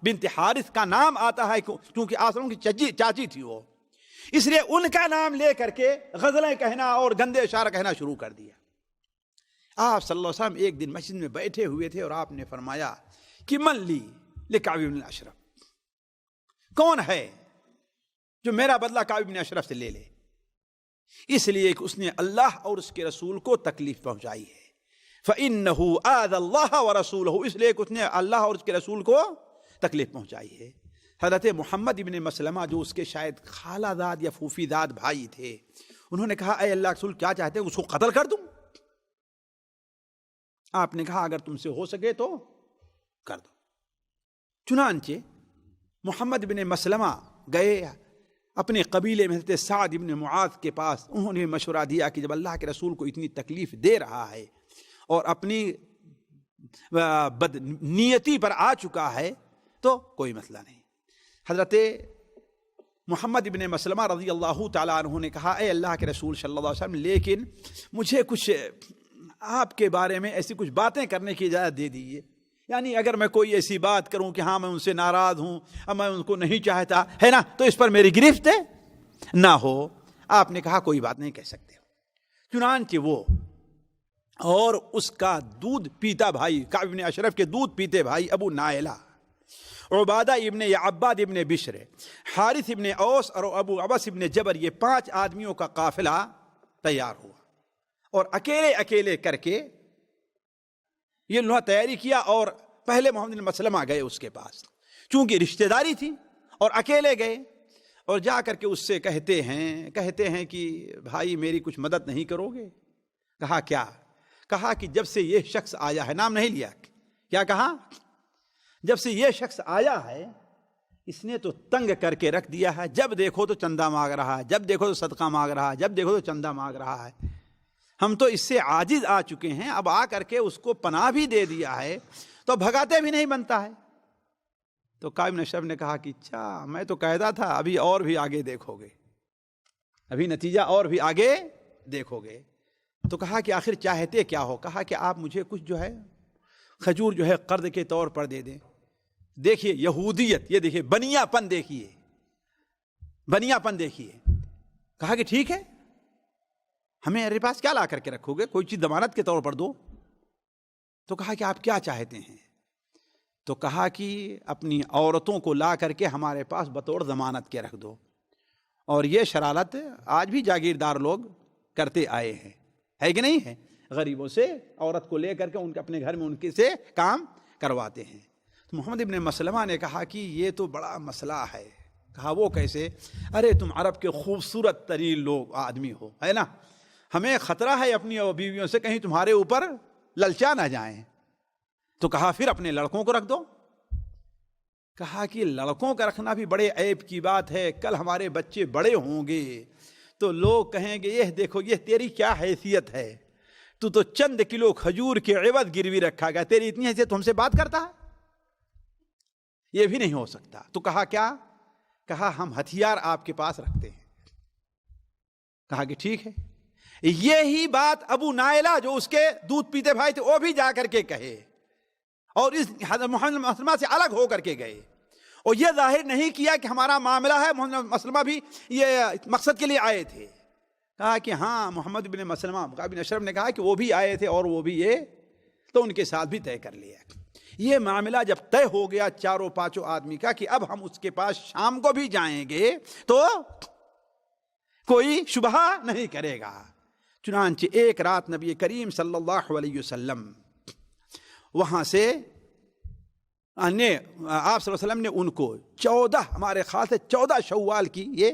بنت حارث کا نام آتا ہے، کیونکہ آسروں کی چاچی تھی وہ، اس لیے ان کا نام لے کر کے غزلیں کہنا اور گندے اشعار کہنا شروع کر دیا۔ آپ صلی اللہ علیہ وسلم ایک دن مسجد میں بیٹھے ہوئے تھے اور آپ نے فرمایا کہ من لی لکعب بن اشرف، کون ہے جو میرا بدلہ کعب بن اشرف سے لے لے؟ اس لیے کہ اس نے اللہ اور اس کے رسول کو تکلیف پہنچائی ہے، فَإِنَّهُ آذَى اللَّهَ وَرَسُولَهُ، اس لیے کہ اس نے اللہ اور اس کے رسول کو تکلیف پہنچائی ہے۔ حضرت محمد ابن مسلمہ جو اس کے شاید خالہ داد یا پھوپھی داد بھائی تھے، انہوں نے کہا اے اللہ کے رسول کیا چاہتے ہیں، اس کو قتل کر دوں؟ آپ نے کہا اگر تم سے ہو سکے تو کر دو۔ چنانچہ محمد بن مسلمہ گئے اپنے قبیلے میں حضرت سعد بن معاذ کے پاس، انہوں نے مشورہ دیا کہ جب اللہ کے رسول کو اتنی تکلیف دے رہا ہے اور اپنی بدنیتی پر آ چکا ہے تو کوئی مسئلہ نہیں۔ حضرت محمد بن مسلمہ رضی اللہ تعالیٰ عنہ نے کہا اے اللہ کے رسول صلی اللہ علیہ وسلم، لیکن مجھے کچھ آپ کے بارے میں ایسی کچھ باتیں کرنے کی اجازت دے دیجیے، یعنی اگر میں کوئی ایسی بات کروں کہ ہاں میں ان سے ناراض ہوں اور میں ان کو نہیں چاہتا ہے نا، تو اس پر میری گرفت نہ ہو۔ آپ نے کہا کوئی بات نہیں کہہ سکتے۔ چنانچہ وہ اور اس کا دودھ پیتا بھائی، کعب بن اشرف کے دودھ پیتے بھائی ابو نائلہ، عبادہ ابن عباد ابن بشر، حارث ابن اوس اور ابو عبس ابن جبر، یہ 5 آدمیوں کا قافلہ تیار ہوا اور اکیلے اکیلے کر کے یہ انہوں نے تیاری کیا اور پہلے محمد بن مسلمہ گئے اس کے پاس، چونکہ رشتہ داری تھی اور اکیلے گئے اور جا کر کے اس سے کہتے ہیں کہ بھائی میری کچھ مدد نہیں کرو گے؟ کہا کیا؟ کہا کہ جب سے یہ شخص آیا ہے، نام نہیں لیا، کیا کہا؟ جب سے یہ شخص آیا ہے اس نے تو تنگ کر کے رکھ دیا ہے، جب دیکھو تو چندہ مانگ رہا ہے، جب دیکھو تو صدقہ مانگ رہا ہے، جب دیکھو تو چندہ مانگ رہا ہے، ہم تو اس سے عاجز آ چکے ہیں، اب آ کر کے اس کو پناہ بھی دے دیا ہے تو بھگاتے بھی نہیں بنتا ہے۔ تو کعب بن اشرف نے کہا کہ اچھا میں تو کہتا تھا ابھی اور بھی آگے دیکھو گے، ابھی نتیجہ اور بھی آگے دیکھو گے۔ تو کہا کہ آخر چاہتے کیا ہو؟ کہا کہ آپ مجھے کچھ جو ہے کھجور جو ہے قرض کے طور پر دے دیں۔ دیکھیے یہودیت، یہ دیکھیے بنیا پن، دیکھیے بنیا پن دیکھیے۔ کہا کہ ٹھیک ہے، ہمیں میرے پاس کیا لا کر کے رکھو گے، کوئی چیز ضمانت کے طور پر دو۔ تو کہا کہ آپ کیا چاہتے ہیں؟ تو کہا کہ اپنی عورتوں کو لا کر کے ہمارے پاس بطور ضمانت کے رکھ دو، اور یہ شرارت آج بھی جاگیردار لوگ کرتے آئے ہیں، ہے کہ نہیں ہے؟ غریبوں سے عورت کو لے کر کے ان کے اپنے گھر میں ان کے سے کام کرواتے ہیں۔ تو محمد ابن مسلمہ نے کہا کہ یہ تو بڑا مسئلہ ہے۔ کہا وہ کیسے؟ ارے تم عرب کے خوبصورت ترین لوگ آدمی ہو، ہے نا، ہمیں خطرہ ہے اپنی بیویوں سے کہیں تمہارے اوپر للچا نہ جائیں۔ تو کہا پھر اپنے لڑکوں کو رکھ دو۔ کہا کہ لڑکوں کا رکھنا بھی بڑے عیب کی بات ہے، کل ہمارے بچے بڑے ہوں گے تو لوگ کہیں گے یہ دیکھو یہ تیری کیا حیثیت ہے، تو چند کلو کھجور کے عوض گروی رکھا گیا، تیری اتنی حیثیت ہم سے بات کرتا ہے؟ یہ بھی نہیں ہو سکتا۔ تو کہا کیا؟ کہا ہم ہتھیار آپ کے پاس رکھتے ہیں۔ کہا کہ ٹھیک ہے۔ یہی بات ابو نائلہ جو اس کے دودھ پیتے بھائی تھے وہ بھی جا کر کے کہے اور اس حضرت محمد مسلمہ سے الگ ہو کر کے گئے، اور یہ ظاہر نہیں کیا کہ ہمارا معاملہ ہے، محمد مسلمہ بھی یہ مقصد کے لیے آئے تھے۔ کہا کہ ہاں محمد بن مسلمہ بن اشرف نے کہا کہ وہ بھی آئے تھے اور وہ بھی یہ، تو ان کے ساتھ بھی طے کر لیا۔ یہ معاملہ جب طے ہو گیا چاروں پانچوں آدمی کا کہ اب ہم اس کے پاس شام کو بھی جائیں گے تو کوئی شبہ نہیں کرے گا، چنانچہ ایک رات نبی کریم صلی اللہ علیہ وسلم وہاں سے آپ صلی اللہ علیہ وسلم نے ان کو 14 ہمارے خیال سے 14 شوال کی یہ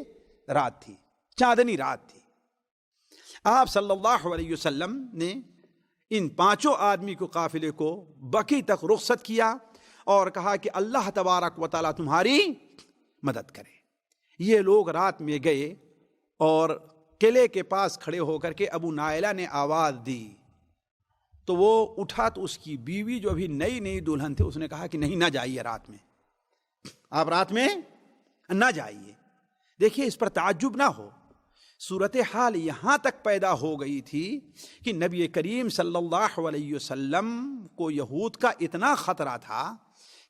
رات تھی، چاندنی رات تھی، آپ صلی اللہ علیہ وسلم نے ان پانچوں آدمی کو قافلے کو بقی تک رخصت کیا اور کہا کہ اللہ تبارک و تعالیٰ تمہاری مدد کرے۔ یہ لوگ رات میں گئے اور قلعے کے پاس کھڑے ہو کر کے ابو نائلہ نے آواز دی تو وہ اٹھا، تو اس کی بیوی جو ابھی نئی نئی دلہن تھے اس نے کہا کہ نہیں، نہ جائیے رات میں، آپ رات میں نہ جائیے۔ دیکھیے اس پر تعجب نہ ہو، صورتحال یہاں تک پیدا ہو گئی تھی کہ نبی کریم صلی اللہ علیہ وسلم کو یہود کا اتنا خطرہ تھا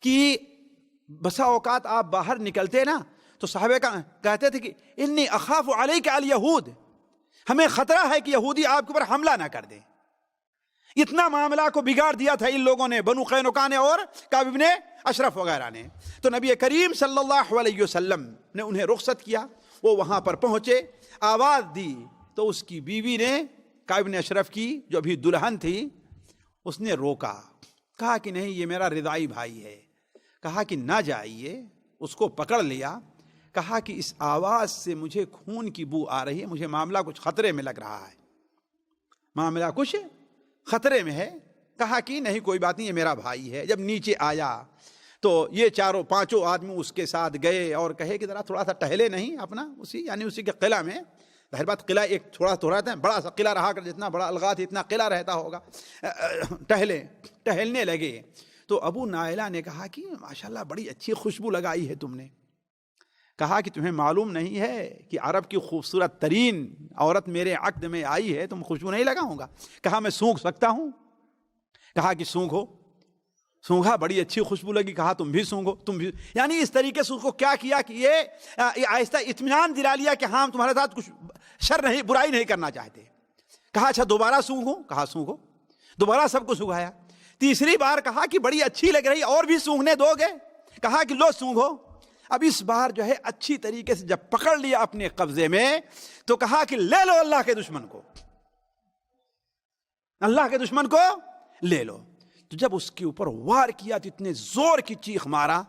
کہ بسا اوقات آپ باہر نکلتے نا تو صحابہ کہتے تھے کہ انی اخاف علیک الیہود، ہمیں خطرہ ہے کہ یہودی آپ کے اوپر حملہ نہ کر دیں۔ اتنا معاملہ کو بگاڑ دیا تھا ان لوگوں نے، بنو قینقاع نے اور کعب بن اشرف وغیرہ نے۔ تو نبی کریم صلی اللہ علیہ وسلم نے انہیں رخصت کیا، وہ وہاں پر پہنچے، آواز دی تو اس کی بیوی نے کعب بن اشرف کی جو ابھی دلہن تھی اس نے روکا، کہا کہ نہیں یہ میرا رضائی بھائی ہے، کہا کہ نہ جائیے، اس کو پکڑ لیا، کہا کہ اس آواز سے مجھے خون کی بو آ رہی ہے، مجھے معاملہ کچھ خطرے میں لگ رہا ہے، معاملہ کچھ خطرے میں ہے۔ کہا کہ نہیں کوئی بات نہیں، یہ میرا بھائی ہے۔ جب نیچے آیا تو یہ چاروں پانچوں آدمی اس کے ساتھ گئے اور کہے کہ ذرا تھوڑا سا ٹہلے نہیں اپنا، اسی کے قلعہ میں، ظاہر بات قلعہ ایک تھوڑا رہتا ہے، بڑا سا قلعہ رہا کر جتنا بڑا الغا تھی اتنا قلعہ رہتا ہوگا، ٹہلنے لگے۔ تو ابو نائلہ نے کہا کہ ماشاءاللہ بڑی اچھی خوشبو لگائی ہے تم نے۔ کہا کہ تمہیں معلوم نہیں ہے کہ عرب کی خوبصورت ترین عورت میرے عقد میں آئی ہے، تم خوشبو نہیں لگاؤں گا؟ کہا میں سونگھ سکتا ہوں؟ کہا کہ سونگھو۔ سونگھا، بڑی اچھی خوشبو لگی، کہا تم بھی سونگھو، تم بھی، یعنی اس طریقے سے اس کو کیا کیا کہ یہ آہستہ اطمینان دلا لیا کہ ہاں تمہارے ساتھ کچھ شر نہیں، برائی نہیں کرنا چاہتے۔ کہا اچھا دوبارہ سونگھو؟ کہا سونگھو۔ دوبارہ سب کو سونگھایا۔ تیسری بار کہا کہ بڑی اچھی لگ رہی، اور بھی سونگھنے دو گے؟ کہا کہ لو سونگھو۔ اب اس بار جو ہے اچھی طریقے سے جب پکڑ لیا اپنے قبضے میں تو کہا کہ لے لو اللہ کے دشمن کو، اللہ کے دشمن کو لے لو۔ تو جب اس کے اوپر وار کیا تو اتنے زور کی چیخ مارا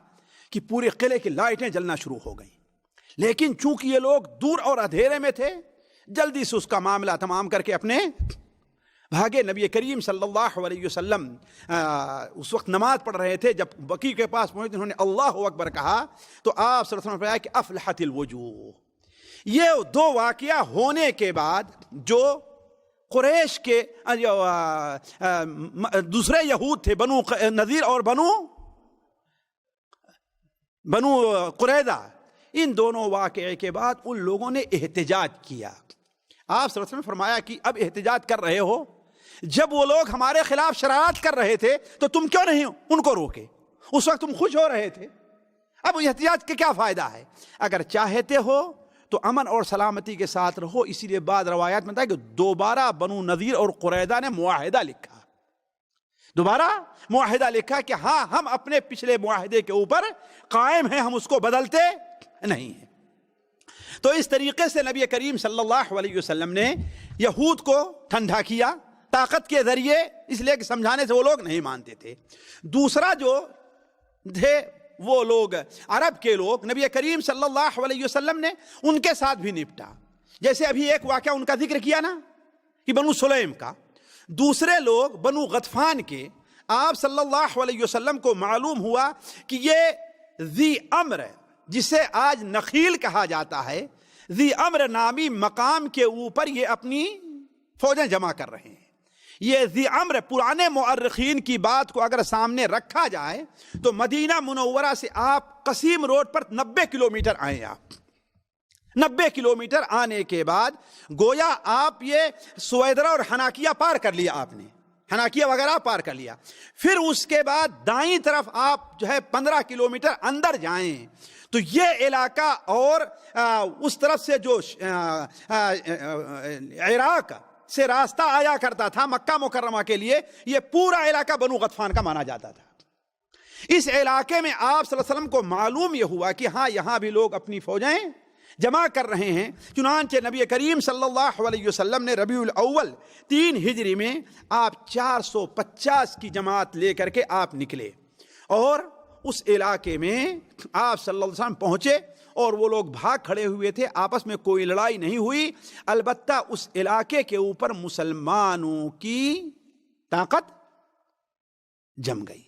کہ پورے قلعے کی لائٹیں جلنا شروع ہو گئیں، لیکن چونکہ یہ لوگ دور اور اندھیرے میں تھے جلدی سے اس کا معاملہ تمام کر کے اپنے بھاگے۔ نبی کریم صلی اللہ علیہ وسلم اس وقت نماز پڑھ رہے تھے، جب بقیع کے پاس پہنچے انہوں نے اللہ اکبر کہا تو آپ صلی اللہ علیہ وسلم نے فرمایا کہ افلحت الوجوہ۔ یہ دو واقعہ ہونے کے بعد جو قریش کے دوسرے یہود تھے، بنو نذیر اور بنو قریظہ، ان دونوں واقعے کے بعد ان لوگوں نے احتجاج کیا۔ آپ صلی اللہ علیہ وسلم نے فرمایا کہ اب احتجاج کر رہے ہو، جب وہ لوگ ہمارے خلاف شرارت کر رہے تھے تو تم کیوں نہیں ان کو روکے؟ اس وقت تم خوش ہو رہے تھے، اب احتجاج کا کیا فائدہ ہے؟ اگر چاہتے ہو تو امن اور سلامتی کے ساتھ رہو۔ اسی لیے بعض روایات میں بتایا کہ دوبارہ بنو نذیر اور قریظہ نے معاہدہ لکھا، دوبارہ معاہدہ لکھا کہ ہاں ہم اپنے پچھلے معاہدے کے اوپر قائم ہیں، ہم اس کو بدلتے نہیں ہیں۔ تو اس طریقے سے نبی کریم صلی اللہ علیہ وسلم نے یہود کو ٹھنڈا کیا طاقت کے ذریعے، اس لیے کہ سمجھانے سے وہ لوگ نہیں مانتے تھے۔ دوسرا جو تھے وہ لوگ عرب کے لوگ، نبی کریم صلی اللہ علیہ وسلم نے ان کے ساتھ بھی نپٹا۔ جیسے ابھی ایک واقعہ ان کا ذکر کیا نا کہ بنو سلیم کا، دوسرے لوگ بنو غطفان کے، آپ صلی اللہ علیہ وسلم کو معلوم ہوا کہ یہ ذی امر، جسے آج نخیل کہا جاتا ہے، ذی امر نامی مقام کے اوپر یہ اپنی فوجیں جمع کر رہے ہیں۔ یہ ذی امر پرانے مؤرخین کی بات کو اگر سامنے رکھا جائے تو مدینہ منورہ سے آپ قصیم روڈ پر 90 کلومیٹر آئیں، آپ 90 کلومیٹر آنے کے بعد گویا آپ یہ سویدرا اور حناکیہ پار کر لیا، آپ نے حناکیہ وغیرہ پار کر لیا۔ پھر اس کے بعد دائیں طرف آپ جو ہے 15 کلومیٹر اندر جائیں تو یہ علاقہ اور اس طرف سے جو عراق سے راستہ آیا کرتا تھا مکہ مکرمہ کے لیے، یہ پورا علاقہ بنو غطفان کا مانا جاتا تھا۔ اس علاقے میں آپ صلی اللہ علیہ وسلم کو معلوم یہ ہوا کہ ہاں یہاں بھی لوگ اپنی فوجیں جمع کر رہے ہیں، چنانچہ نبی کریم صلی اللہ علیہ وسلم نے ربیع الاول 3 ہجری میں آپ 450 کی جماعت لے کر کے آپ نکلے اور اس علاقے میں آپ صلی اللہ علیہ وسلم پہنچے، اور وہ لوگ بھاگ کھڑے ہوئے تھے، آپس میں کوئی لڑائی نہیں ہوئی، البتہ اس علاقے کے اوپر مسلمانوں کی طاقت جم گئی۔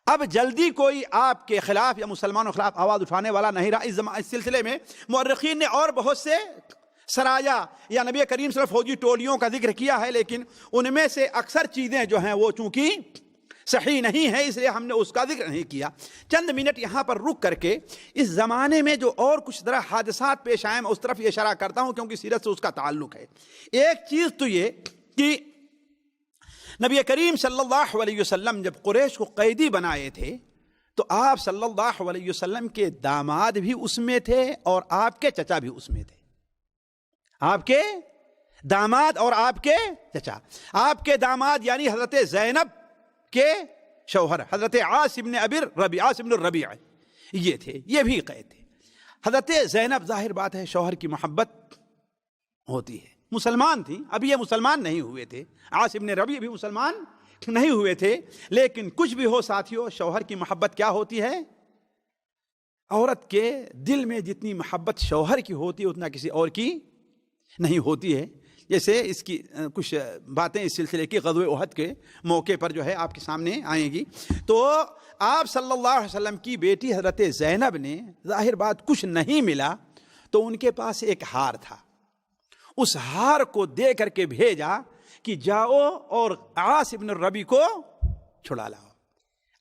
اب جلدی کوئی آپ کے خلاف یا مسلمانوں کے خلاف آواز اٹھانے والا نہیں رہا۔ اس سلسلے میں مورخین نے اور بہت سے سرایا یا نبی کریم صلی اللہ علیہ وسلم فوجی ٹولیوں کا ذکر کیا ہے، لیکن ان میں سے اکثر چیزیں جو ہیں وہ چونکہ صحیح نہیں ہے، اس لیے ہم نے اس کا ذکر نہیں کیا۔ چند منٹ یہاں پر رک کر کے اس زمانے میں جو اور کچھ طرح حادثات پیش آئے میں اس طرف یہ اشارہ کرتا ہوں کیونکہ سیرت سے اس کا تعلق ہے۔ ایک چیز تو یہ کہ نبی کریم صلی اللہ علیہ وسلم جب قریش کو قیدی بنائے تھے تو آپ صلی اللہ علیہ وسلم کے داماد بھی اس میں تھے اور آپ کے چچا بھی اس میں تھے۔ آپ کے داماد اور آپ کے چچا، آپ کے داماد یعنی حضرت زینب کے شوہر حضرت عاص بن الربیع یہ تھے، یہ بھی قید تھے۔ حضرت زینب ظاہر بات ہے شوہر کی محبت ہوتی ہے، مسلمان تھی، ابھی یہ مسلمان نہیں ہوئے تھے، عاص بن ربیع بھی مسلمان نہیں ہوئے تھے، لیکن کچھ بھی ہو ساتھیوں، شوہر کی محبت کیا ہوتی ہے؟ عورت کے دل میں جتنی محبت شوہر کی ہوتی ہے اتنا کسی اور کی نہیں ہوتی ہے۔ جیسے اس کی کچھ باتیں اس سلسلے کی غزوہ احد کے موقع پر جو ہے آپ کے سامنے آئیں گی۔ تو آپ صلی اللہ علیہ وسلم کی بیٹی حضرت زینب نے ظاہر بات کچھ نہیں ملا تو ان کے پاس ایک ہار تھا، اس ہار کو دے کر کے بھیجا کہ جاؤ اور عاص بن الربیع کو چھڑا لاؤ۔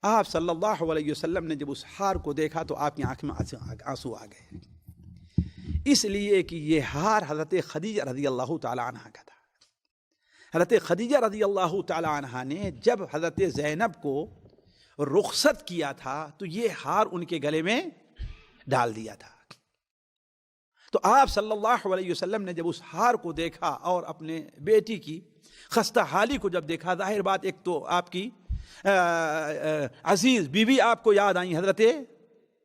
آپ صلی اللہ علیہ وسلم نے جب اس ہار کو دیکھا تو آپ کی آنکھ میں آنسو آ گئے، اس لیے کہ یہ ہار حضرت خدیجہ رضی اللہ تعالی عنہ کا تھا۔ حضرت خدیجہ رضی اللہ تعالی عنہ نے جب حضرت زینب کو رخصت کیا تھا تو یہ ہار ان کے گلے میں ڈال دیا تھا۔ تو آپ صلی اللہ علیہ وسلم نے جب اس ہار کو دیکھا اور اپنے بیٹی کی خستہ حالی کو جب دیکھا، ظاہر بات ایک تو آپ کی عزیز بیوی آپ کو یاد آئی حضرت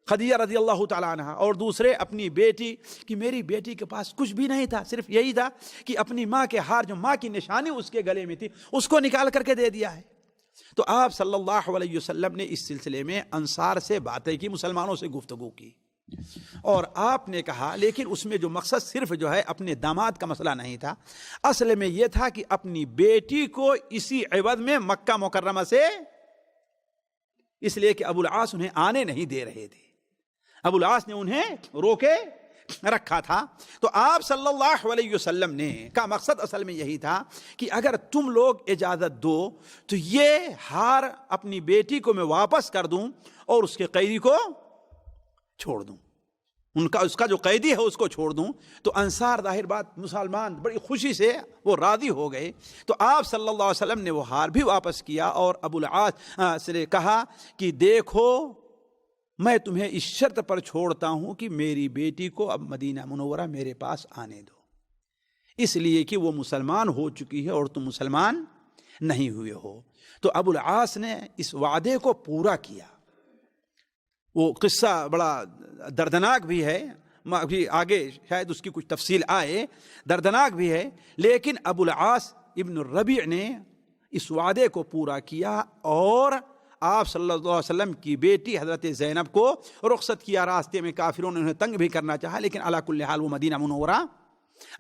خدیجہ رضی اللہ تعالی عنہ، اور دوسرے اپنی بیٹی کہ میری بیٹی کے پاس کچھ بھی نہیں تھا، صرف یہی تھا کہ اپنی ماں کے ہار جو ماں کی نشانی اس کے گلے میں تھی اس کو نکال کر کے دے دیا ہے۔ تو آپ صلی اللہ علیہ وسلم نے اس سلسلے میں انصار سے باتیں کی، مسلمانوں سے گفتگو کی، اور آپ نے کہا، لیکن اس میں جو مقصد صرف جو ہے اپنے داماد کا مسئلہ نہیں تھا، اصل میں یہ تھا کہ اپنی بیٹی کو اسی عوض میں مکہ مکرمہ سے، اس لیے کہ ابو العاص انہیں آنے نہیں دے رہے تھے، ابو العاص نے انہیں روکے رکھا تھا۔ تو آپ صلی اللہ علیہ وسلم نے کا مقصد اصل میں یہی تھا کہ اگر تم لوگ اجازت دو تو یہ ہار اپنی بیٹی کو میں واپس کر دوں اور اس کے قیدی کو چھوڑ دوں، اس کا جو قیدی ہے اس کو چھوڑ دوں۔ تو انصار ظاہر بات مسلمان بڑی خوشی سے وہ راضی ہو گئے۔ تو آپ صلی اللہ علیہ وسلم نے وہ ہار بھی واپس کیا اور ابو العاص سے کہا کہ دیکھو میں تمہیں اس شرط پر چھوڑتا ہوں کہ میری بیٹی کو اب مدینہ منورہ میرے پاس آنے دو، اس لیے کہ وہ مسلمان ہو چکی ہے اور تم مسلمان نہیں ہوئے ہو۔ تو ابو العاص نے اس وعدے کو پورا کیا۔ وہ قصہ بڑا دردناک بھی ہے، ابھی آگے شاید اس کی کچھ تفصیل آئے، دردناک بھی ہے، لیکن ابو العاص ابن الربیع نے اس وعدے کو پورا کیا اور آپ صلی اللہ علیہ وسلم کی بیٹی حضرت زینب کو رخصت کیا۔ راستے میں کافروں نے انہیں تنگ بھی کرنا چاہا، لیکن علی کل حال وہ مدینہ منورہ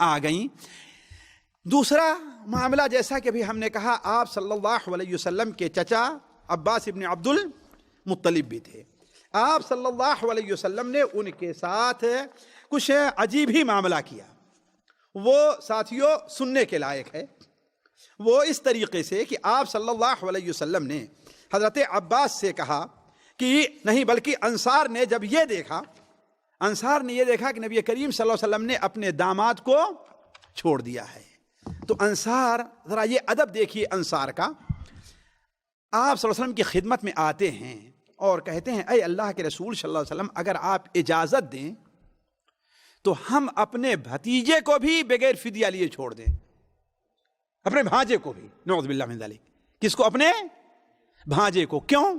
آ گئیں۔ دوسرا معاملہ جیسا کہ بھی ہم نے کہا، آپ صلی اللہ علیہ وسلم کے چچا عباس ابن عبد المطلب بھی تھے۔ آپ صلی اللہ علیہ وسلم نے ان کے ساتھ کچھ عجیب ہی معاملہ کیا. وہ ساتھیوں سننے کے لائق ہے. وہ اس طریقے سے کہ آپ صلی اللہ علیہ وسلم نے حضرت عباس سے کہا کہ نہیں، بلکہ انصار نے جب یہ دیکھا، انصار نے یہ دیکھا کہ نبی کریم صلی اللہ علیہ وسلم نے اپنے داماد کو چھوڑ دیا ہے، تو انصار، ذرا یہ ادب دیکھیے انصار کا. آپ صلی اللہ علیہ وسلم کی خدمت میں آتے ہیں اور کہتے ہیں اے اللہ کے رسول صلی اللہ علیہ وسلم، اگر آپ اجازت دیں تو ہم اپنے بھتیجے کو بھی بغیر فدیہ لیے چھوڑ دیں، اپنے بھانجے کو بھی. نعوذ باللہ من ذلک. کس کو؟ اپنے بھانجے کو. کیوں؟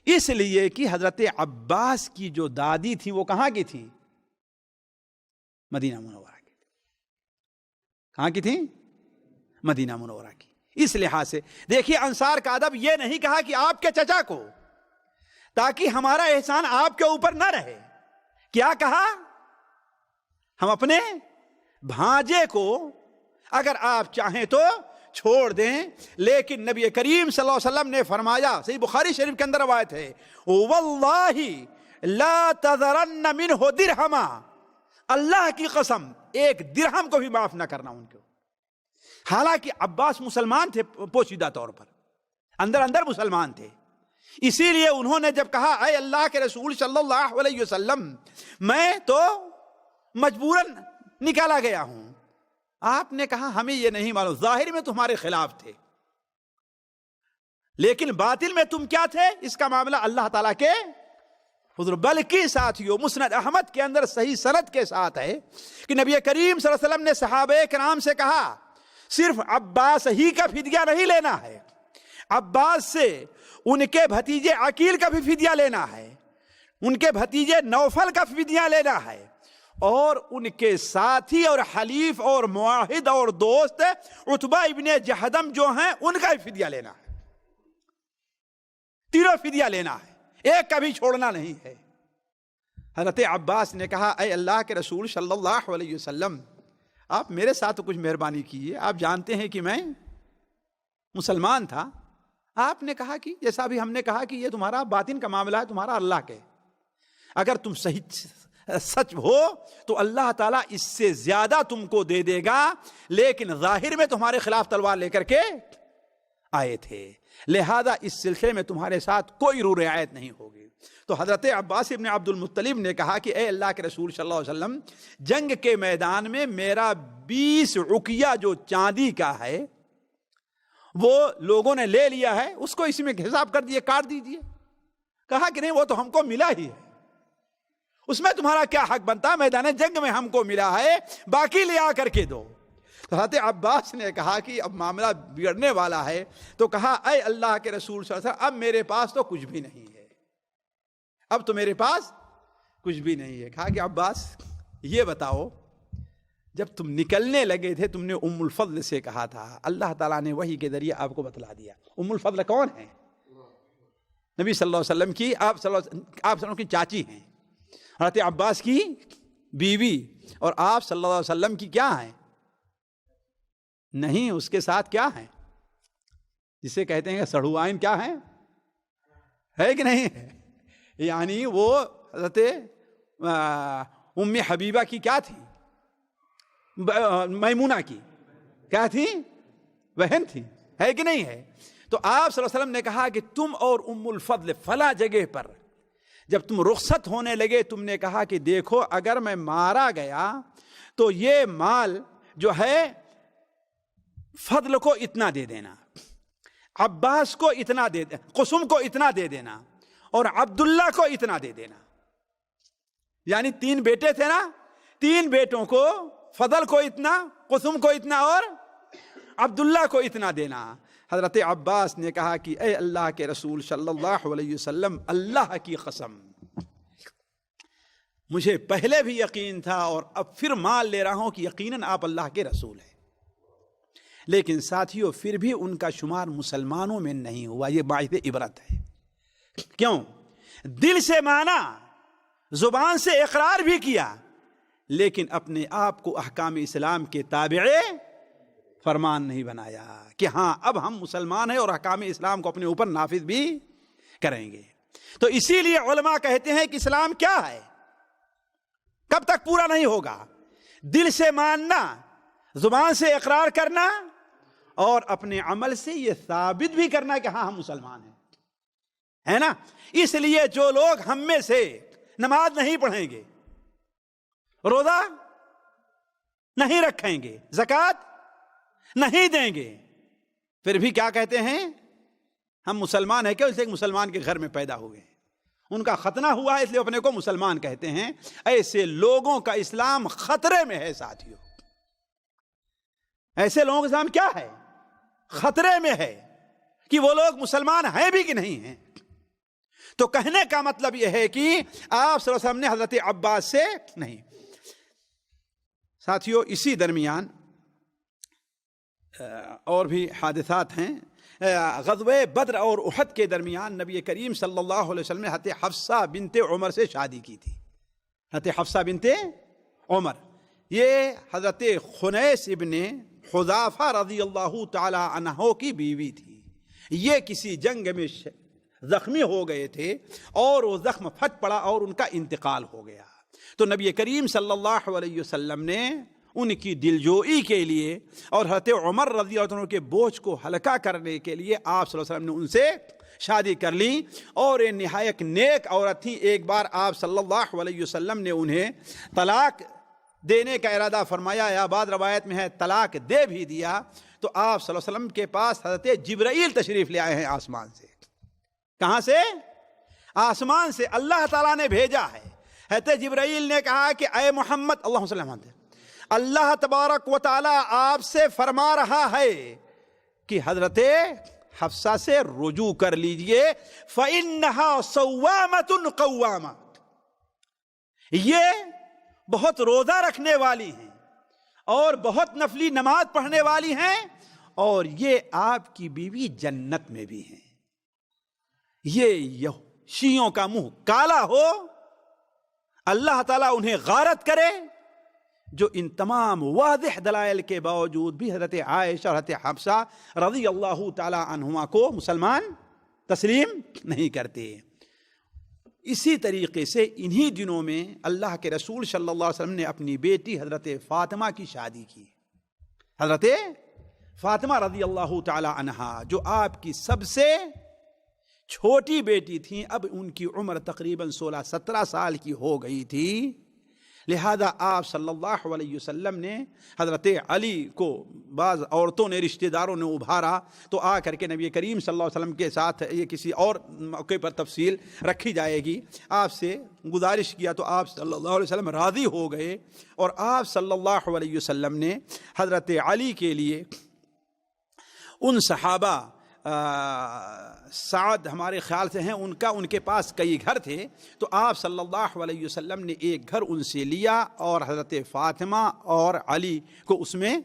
اس لیے کہ حضرت عباس کی جو دادی تھی وہ کہاں کی تھی؟ مدینہ منورہ کی. کہاں کی تھی؟ مدینہ منورہ کی. اس لحاظ سے دیکھیے انصار کا ادب، یہ نہیں کہا کہ آپ کے چچا کو، تاکہ ہمارا احسان آپ کے اوپر نہ رہے. کیا کہا؟ ہم اپنے بھانجے کو اگر آپ چاہیں تو چھوڑ دیں. لیکن نبی کریم صلی اللہ علیہ وسلم نے فرمایا، صحیح بخاری شریف کے اندر روایت ہے، واللہ لا تذرن منہ درہما، اللہ کی قسم ایک درہم کو بھی معاف نہ کرنا ان کو. حالانکہ عباس مسلمان تھے پوشیدہ طور پر، اندر اندر مسلمان تھے. اسی لیے انہوں نے جب کہا اے اللہ کے رسول صلی اللہ علیہ وسلم، میں تو مجبوراً نکالا گیا ہوں، آپ نے کہا ہمیں یہ نہیں معلوم، ظاہر میں تمہارے خلاف تھے لیکن باطل میں تم کیا تھے، اس کا معاملہ اللہ تعالیٰ کے حضور. بلکہ ساتھیوں مسند احمد کے اندر صحیح سند کے ساتھ ہے کہ نبی کریم صلی اللہ علیہ وسلم نے صحابہ کرام سے کہا صرف عباس ہی کا فدیہ نہیں لینا ہے، عباس سے ان کے بھتیجے عقیل کا بھی فدیہ لینا ہے، ان کے بھتیجے نوفل کا فدیہ لینا ہے، اور ان کے ساتھی اور حلیف اور معاہد اور دوست عتبہ ابن جہدم جو ہیں ان کا بھی فدیہ لینا ہے. تینوں فدیہ لینا ہے، ایک کا بھی چھوڑنا نہیں ہے. حضرت عباس نے کہا اے اللہ کے رسول صلی اللہ علیہ وسلم، آپ میرے ساتھ کچھ مہربانی کیجیے، آپ جانتے ہیں کہ میں مسلمان تھا. آپ نے کہا کہ جیسا بھی ہم نے کہا کہ یہ تمہارا باطن کا معاملہ ہے، تمہارا اللہ کے، اگر تم صحیح سچ ہو تو اللہ تعالیٰ اس سے زیادہ تم کو دے دے گا، لیکن ظاہر میں تمہارے خلاف تلوار لے کر کے آئے تھے، لہذا اس سلسلے میں تمہارے ساتھ کوئی رو رعایت نہیں ہوگی. تو حضرت عباس ابن عبد المطلب نے کہا کہ اے اللہ کے رسول صلی اللہ علیہ وسلم، جنگ کے میدان میں میرا 20 عقیہ جو چاندی کا ہے وہ لوگوں نے لے لیا ہے، اس کو اسی میں حساب کر دیے، کاٹ دیجیے. کہا کہ نہیں، وہ تو ہم کو ملا ہی ہے، اس میں تمہارا کیا حق بنتا، میدان جنگ میں ہم کو ملا ہے، باقی لے آ کر کے دو. تو حضرت عباس نے کہا کہ اب معاملہ بگڑنے والا ہے، تو کہا اے اللہ کے رسول صلی اللہ علیہ وسلم، اب میرے پاس تو کچھ بھی نہیں ہے، اب تو میرے پاس کچھ بھی نہیں ہے. کہا کہ عباس یہ بتاؤ، جب تم نکلنے لگے تھے تم نے ام الفضل سے کہا تھا، اللہ تعالیٰ نے وحی کے ذریعے آپ کو بتلا دیا. ام الفضل کون ہے؟ نبی صلی اللہ علیہ وسلم کی، آپ صلی اللہ علیہ وسلم کی چاچی ہیں، حضرت عباس کی بیوی، اور آپ صلی اللہ علیہ وسلم کی کیا ہیں؟ نہیں، اس کے ساتھ کیا ہیں؟ جسے کہتے ہیں سڑھوائن، کیا ہیں؟ ہے کہ نہیں ہے؟ یعنی وہ حضرت ام حبیبہ کی کیا تھی؟ میمونہ کی کیا تھی؟ بہن تھی، ہے کہ نہیں ہے؟ تو آپ صلی اللہ علیہ وسلم نے کہا کہ تم اور ام الفضل فلاں جگہ پر جب تم رخصت ہونے لگے، تم نے کہا کہ دیکھو اگر میں مارا گیا تو یہ مال جو ہے فضل کو اتنا دے دینا، عباس کو اتنا دے دینا، قسم کو اتنا دے دینا، اور عبداللہ کو اتنا دے دینا. یعنی 3 بیٹے تھے نا، 3 بیٹوں کو، فضل کو اتنا، قسم کو اتنا، اور عبداللہ کو اتنا دینا. حضرت عباس نے کہا کہ اے اللہ کے رسول صلی اللہ علیہ وسلم، اللہ کی قسم مجھے پہلے بھی یقین تھا اور اب پھر مان لے رہا ہوں کہ یقیناً آپ اللہ کے رسول ہیں، لیکن ساتھیوں پھر بھی ان کا شمار مسلمانوں میں نہیں ہوا. یہ باعث عبرت ہے. کیوں؟ دل سے مانا، زبان سے اقرار بھی کیا، لیکن اپنے آپ کو احکام اسلام کے تابع فرمان نہیں بنایا کہ ہاں اب ہم مسلمان ہیں اور احکام اسلام کو اپنے اوپر نافذ بھی کریں گے. تو اسی لیے علماء کہتے ہیں کہ اسلام کیا ہے، کب تک پورا نہیں ہوگا؟ دل سے ماننا، زبان سے اقرار کرنا، اور اپنے عمل سے یہ ثابت بھی کرنا کہ ہاں ہم مسلمان ہیں، ہے نا؟ اس لیے جو لوگ ہم میں سے نماز نہیں پڑھیں گے، روزہ نہیں رکھیں گے، زکوٰۃ نہیں دیں گے، پھر بھی کیا کہتے ہیں؟ ہم مسلمان ہیں. کیا اس ایک مسلمان کے گھر میں پیدا ہوئے ہیں، ان کا ختنہ ہوا ہے اس لیے اپنے کو مسلمان کہتے ہیں. ایسے لوگوں کا اسلام خطرے میں ہے ساتھیوں. ایسے لوگوں کا اسلام کیا ہے؟ خطرے میں ہے کہ وہ لوگ مسلمان ہیں بھی کہ نہیں ہیں. تو کہنے کا مطلب یہ ہے کہ آپ صلی اللہ علیہ وسلم نے حضرت عباس سے نہیں. ساتھیوں اسی درمیان اور بھی حادثات ہیں. غزوہ بدر اور احد کے درمیان نبی کریم صلی اللہ علیہ وسلم نے حضرت حفصہ بنت عمر سے شادی کی تھی. حضرت حفصہ بنت عمر یہ حضرت خنیس ابن حذافہ رضی اللہ تعالی عنہ کی بیوی تھی. یہ کسی جنگ میں زخمی ہو گئے تھے اور وہ زخم پھٹ پڑا اور ان کا انتقال ہو گیا. تو نبی کریم صلی اللہ علیہ وسلم نے ان کی دلجوئی کے لیے اور حضرت عمر رضی اللہ عنہ کے بوجھ کو ہلکا کرنے کے لیے آپ صلی اللہ علیہ وسلم نے ان سے شادی کر لی. اور یہ نہایت نیک عورت تھی. ایک بار آپ صلی اللہ علیہ وسلم نے انہیں طلاق دینے کا ارادہ فرمایا، یا بعض روایت میں ہے طلاق دے بھی دیا. تو آپ صلی اللہ علیہ وسلم کے پاس حضرت جبرائیل تشریف لے آئے ہیں آسمان سے. کہاں سے؟ آسمان سے اللہ تعالیٰ نے بھیجا ہے. حضرت جبرائیل نے کہا کہ اے محمد، اللہم صلی اللہ علیہ وسلم، اللہ تبارک و تعالی آپ سے فرما رہا ہے کہ حضرت حفصہ سے رجوع کر لیجئے، فَإِنَّهَا صَوَّامَةٌ قَوَّامَةٌ. یہ بہت روزہ رکھنے والی ہیں اور بہت نفلی نماز پڑھنے والی ہیں، اور یہ آپ کی بیوی جنت میں بھی ہیں. یہ شیعوں کا منہ کالا ہو، اللہ تعالیٰ انہیں غارت کرے، جو ان تمام واضح دلائل کے باوجود بھی حضرت عائشہ اور حضرت حفصہ رضی اللہ تعالی عنہما کو مسلمان تسلیم نہیں کرتے. اسی طریقے سے انہی دنوں میں اللہ کے رسول صلی اللہ علیہ وسلم نے اپنی بیٹی حضرت فاطمہ کی شادی کی. حضرت فاطمہ رضی اللہ تعالی عنہا جو آپ کی سب سے چھوٹی بیٹی تھیں، اب ان کی عمر تقریباً 16-17 سال کی ہو گئی تھی. لہذا آپ صلی اللہ علیہ وسلم نے حضرت علی کو بعض عورتوں نے، رشتہ داروں نے ابھارا، تو آ کر کے نبی کریم صلی اللہ علیہ وسلم کے ساتھ یہ کسی اور موقع پر تفصیل رکھی جائے گی، آپ سے گزارش کیا. تو آپ صلی اللہ علیہ وسلم راضی ہو گئے، اور آپ صلی اللہ علیہ وسلم نے حضرت علی کے لیے ان صحابہ، سعد ہمارے خیال سے ہیں، ان کے پاس کئی گھر تھے، تو آپ صلی اللہ علیہ وسلم نے ایک گھر ان سے لیا اور حضرت فاطمہ اور علی کو اس میں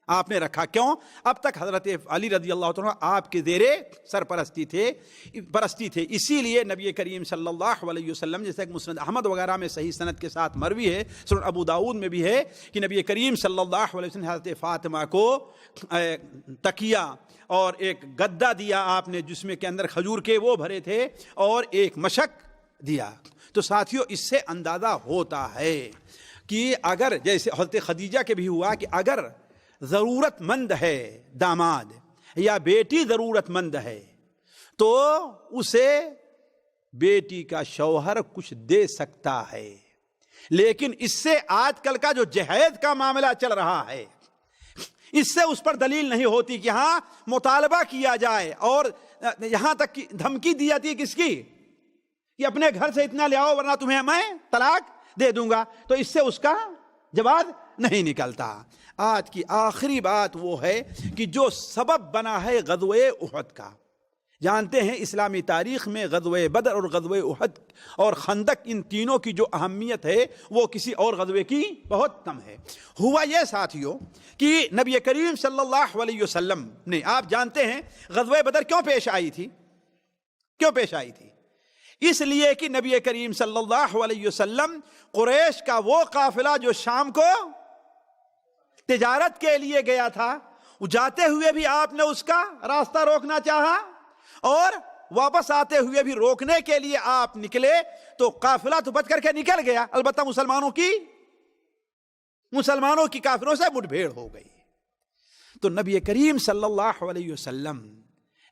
آپ نے رکھا. کیوں؟ اب تک حضرت علی رضی اللہ عنہ آپ کے زیر سرپرستی تھے. اسی لیے نبی کریم صلی اللہ علیہ وسلم، جیسے کہ مسند احمد وغیرہ میں صحیح سند کے ساتھ مروی ہے، سنن ابو داؤد میں بھی ہے، کہ نبی کریم صلی اللہ علیہ وسلم نے حضرت فاطمہ کو تکیہ اور ایک گدا دیا آپ نے، جس میں کے اندر کھجور کے وہ بھرے تھے، اور ایک مشک دیا. تو ساتھیوں اس سے اندازہ ہوتا ہے کہ اگر جیسے حضرت خدیجہ کے بھی ہوا کہ اگر ضرورت مند ہے داماد یا بیٹی ضرورت مند ہے تو اسے بیٹی کا شوہر کچھ دے سکتا ہے. لیکن اس سے آج کل کا جو جہیز کا معاملہ چل رہا ہے، اس سے اس پر دلیل نہیں ہوتی کہ ہاں مطالبہ کیا جائے، اور یہاں تک کہ دھمکی دی جاتی ہے کس کی، کہ اپنے گھر سے اتنا لے آؤ ورنہ تمہیں میں طلاق دے دوں گا. تو اس سے اس کا جواب نہیں نکلتا. آج کی آخری بات وہ ہے کہ جو سبب بنا ہے غزوہ احد کا. جانتے ہیں اسلامی تاریخ میں غزوہ بدر اور غزوہ احد اور خندق، ان تینوں کی جو اہمیت ہے وہ کسی اور غزوے کی بہت کم ہے. ہوا یہ ساتھیوں کہ نبی کریم صلی اللہ علیہ وسلم نے، آپ جانتے ہیں غزوہ بدر کیوں پیش آئی تھی؟ اس لیے کہ نبی کریم صلی اللہ علیہ وسلم قریش کا وہ قافلہ جو شام کو تجارت کے لیے گیا تھا، جاتے ہوئے بھی آپ نے اس کا راستہ روکنا چاہا، اور واپس آتے ہوئے بھی روکنے کے لیے آپ نکلے تو قافلہ تو بچ کر کے نکل گیا، البتہ مسلمانوں کی کافروں سے مٹ بھیڑ ہو گئی۔ تو نبی کریم صلی اللہ علیہ وسلم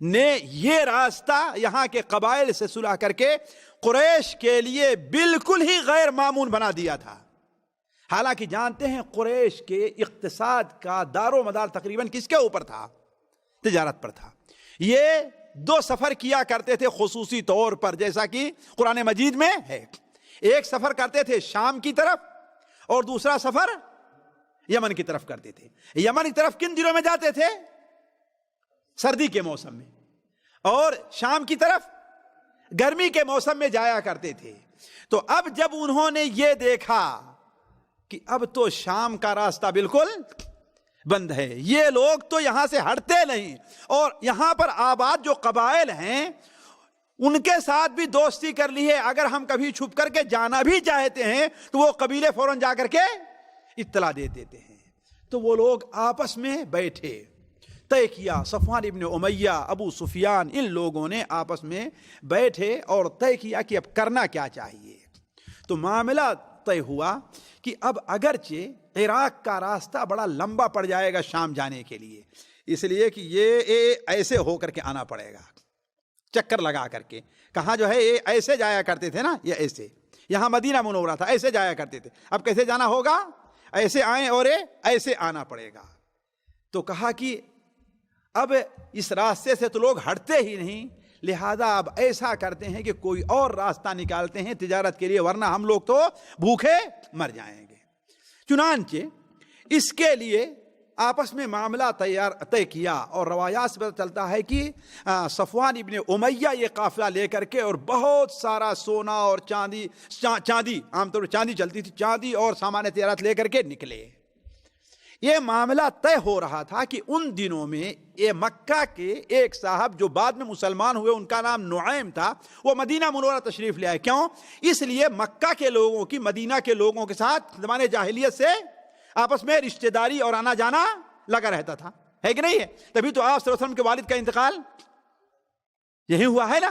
نے یہ راستہ یہاں کے قبائل سے صلح کر کے قریش کے لیے بالکل ہی غیر معمول بنا دیا تھا۔ حالانکہ جانتے ہیں قریش کے اقتصاد کا دار و مدار تقریباً کس کے اوپر تھا؟ تجارت پر تھا۔ یہ 2 سفر کیا کرتے تھے خصوصی طور پر، جیسا کہ قرآن مجید میں ہے۔ ایک سفر کرتے تھے شام کی طرف اور دوسرا سفر یمن کی طرف کرتے تھے۔ یمن کی طرف کن دنوں میں جاتے تھے؟ سردی کے موسم میں، اور شام کی طرف گرمی کے موسم میں جایا کرتے تھے۔ تو اب جب انہوں نے یہ دیکھا کہ اب تو شام کا راستہ بالکل بند ہے، یہ لوگ تو یہاں سے ہٹتے نہیں، اور یہاں پر آباد جو قبائل ہیں ان کے ساتھ بھی دوستی کر لی ہے، اگر ہم کبھی چھپ کر کے جانا بھی چاہتے ہیں تو وہ قبیلے فوراً جا کر کے اطلاع دے دیتے ہیں۔ تو وہ لوگ آپس میں بیٹھے، طے کیا، صفوان ابن امیہ، ابو سفیان، ان لوگوں نے آپس میں بیٹھے اور طے کیا کہ اب کرنا کیا چاہیے۔ تو معاملہ طے ہوا کہ اب اگرچہ عراق کا راستہ بڑا لمبا پڑ جائے گا شام جانے کے لیے، اس لیے کہ یہ ایسے ہو کر کے آنا پڑے گا، چکر لگا کر کے۔ کہاں جو ہے یہ ایسے جایا کرتے تھے نا، یہ ایسے، یہاں مدینہ منورہ تھا، ایسے جایا کرتے تھے، اب کیسے جانا ہوگا؟ ایسے آئیں اور ایسے آنا پڑے گا۔ تو کہا کہ اب اس راستے سے تو لوگ ہٹتے ہی نہیں، لہذا اب ایسا کرتے ہیں کہ کوئی اور راستہ نکالتے ہیں تجارت کے لیے، ورنہ ہم لوگ تو بھوکے مر جائیں گے۔ چنانچہ اس کے لیے آپس میں معاملہ طے کیا، اور روایات سے پتہ چلتا ہے کہ صفوان ابن امیہ یہ قافلہ لے کر کے اور بہت سارا سونا اور چاندی، عام طور پر چاندی چلتی تھی، چاندی اور سامان تجارت لے کر کے نکلے۔ یہ معاملہ طے ہو رہا تھا کہ ان دنوں میں یہ مکہ کے ایک صاحب جو بعد میں مسلمان ہوئے، ان کا نام نعیم تھا، وہ مدینہ منورہ تشریف لے آئے۔ کیوں؟ اس لیے مکہ کے لوگوں کی مدینہ کے لوگوں کے ساتھ زمانے جاہلیت سے آپس میں رشتہ داری اور آنا جانا لگا رہتا تھا، ہے کہ نہیں ہے؟ تبھی تو آپ صلی اللہ علیہ وسلم کے والد کا انتقال یہی ہوا ہے نا۔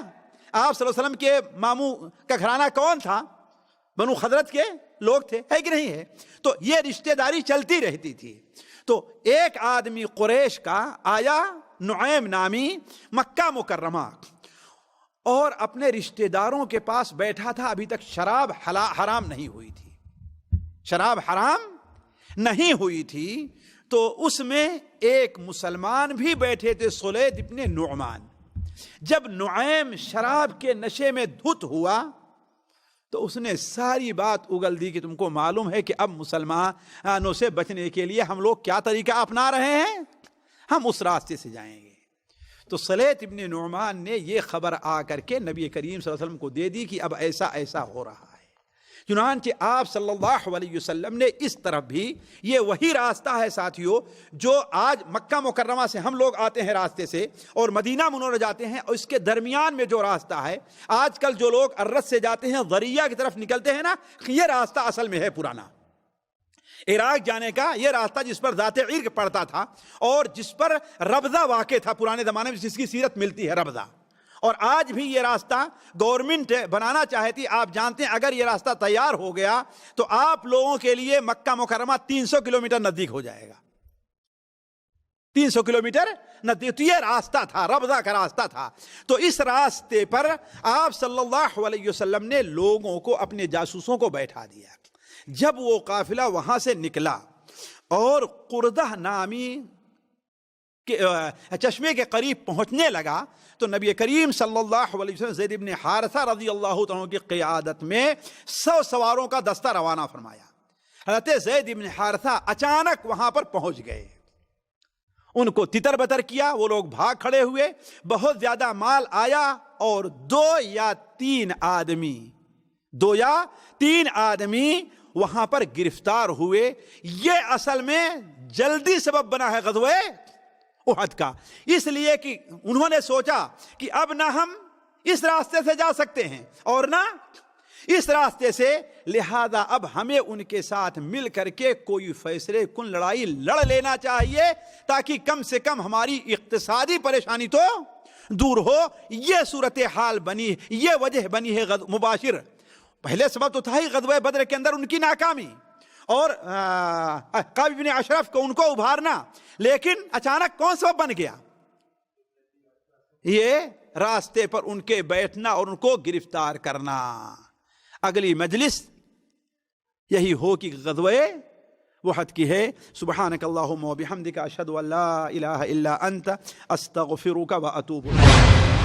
آپ صلی اللہ علیہ وسلم کے ماموں کا گھرانہ کون تھا؟ بنو خزرج کے لوگ تھے، ہے کہ نہیں ہے؟ تو یہ رشتہ داری چلتی رہتی تھی۔ تو ایک آدمی قریش کا آیا، نعیم نامی، مکہ مکرمہ، اور اپنے رشتہ داروں کے پاس بیٹھا تھا۔ ابھی تک شراب حرام نہیں ہوئی تھی، شراب حرام نہیں ہوئی تھی۔ تو اس میں ایک مسلمان بھی بیٹھے تھے، سلید ابن نعمان۔ جب نعیم شراب کے نشے میں دھت ہوا تو اس نے ساری بات اگل دی کہ تم کو معلوم ہے کہ اب مسلمانوں سے بچنے کے لیے ہم لوگ کیا طریقہ اپنا رہے ہیں، ہم اس راستے سے جائیں گے۔ تو سلیت ابن نعمان نے یہ خبر آ کر کے نبی کریم صلی اللہ علیہ وسلم کو دے دی کہ اب ایسا ایسا ہو رہا ہے۔ چنانچہ آپ صلی اللہ علیہ وسلم نے اس طرف بھی، یہ وہی راستہ ہے ساتھیوں جو آج مکہ مکرمہ سے ہم لوگ آتے ہیں راستے سے اور مدینہ منورہ جاتے ہیں، اور اس کے درمیان میں جو راستہ ہے، آج کل جو لوگ ارس سے جاتے ہیں ضریہ کی طرف نکلتے ہیں نا، یہ راستہ اصل میں ہے پرانا عراق جانے کا، یہ راستہ جس پر ذات عرق پڑتا تھا اور جس پر ربضہ واقع تھا پرانے زمانے میں، جس کی سیرت ملتی ہے ربضہ۔ اور آج بھی یہ راستہ گورنمنٹ بنانا چاہتی، آپ جانتے ہیں اگر یہ راستہ تیار ہو گیا تو آپ لوگوں کے لیے مکہ مکرمہ 300 کلومیٹر نزدیک ہو جائے گا، 300 کلومیٹر نزدیک۔ تو یہ راستہ تھا، ربضہ کا راستہ تھا۔ تو اس راستے پر آپ صلی اللہ علیہ وسلم نے لوگوں کو، اپنے جاسوسوں کو بیٹھا دیا۔ جب وہ قافلہ وہاں سے نکلا اور قردہ نامی چشمے کے قریب پہنچنے لگا تو نبی کریم صلی اللہ علیہ وسلم زید بن حارثہ رضی اللہ عنہ کی قیادت میں 100 سواروں کا دستہ روانہ فرمایا۔ حضرت زید بن حارثہ اچانک وہاں پر پہنچ گئے، ان کو تتر بتر کیا، وہ لوگ بھاگ کھڑے ہوئے، بہت زیادہ مال آیا، اور 2 یا 3 آدمی وہاں پر گرفتار ہوئے۔ یہ اصل میں جلدی سبب بنا ہے غزوہ احد کا، اس لیے کہ انہوں نے سوچا کہ اب نہ ہم اس راستے سے جا سکتے ہیں اور نہ اس راستے سے، لہذا اب ہمیں ان کے ساتھ مل کر کے کوئی فیصلے کن لڑائی لڑ لینا چاہیے تاکہ کم سے کم ہماری اقتصادی پریشانی تو دور ہو. یہ صورتحال بنی, یہ وجہ بنی ہے مباشر. پہلے سبب تو تھا ہی غزوہ بدر کے اندر ان کی ناکامی اور کعب بن اشرف کو ان کو ابھارنا, لیکن اچانک کون سبب بن گیا؟ یہ راستے پر ان کے بیٹھنا اور ان کو گرفتار کرنا. اگلی مجلس یہی ہو کہ غزوہ وحد کی ہے. سبحانک اللہم و بحمدک اشہد ان لا الہ الا انت استغفرک و اتوب الیک.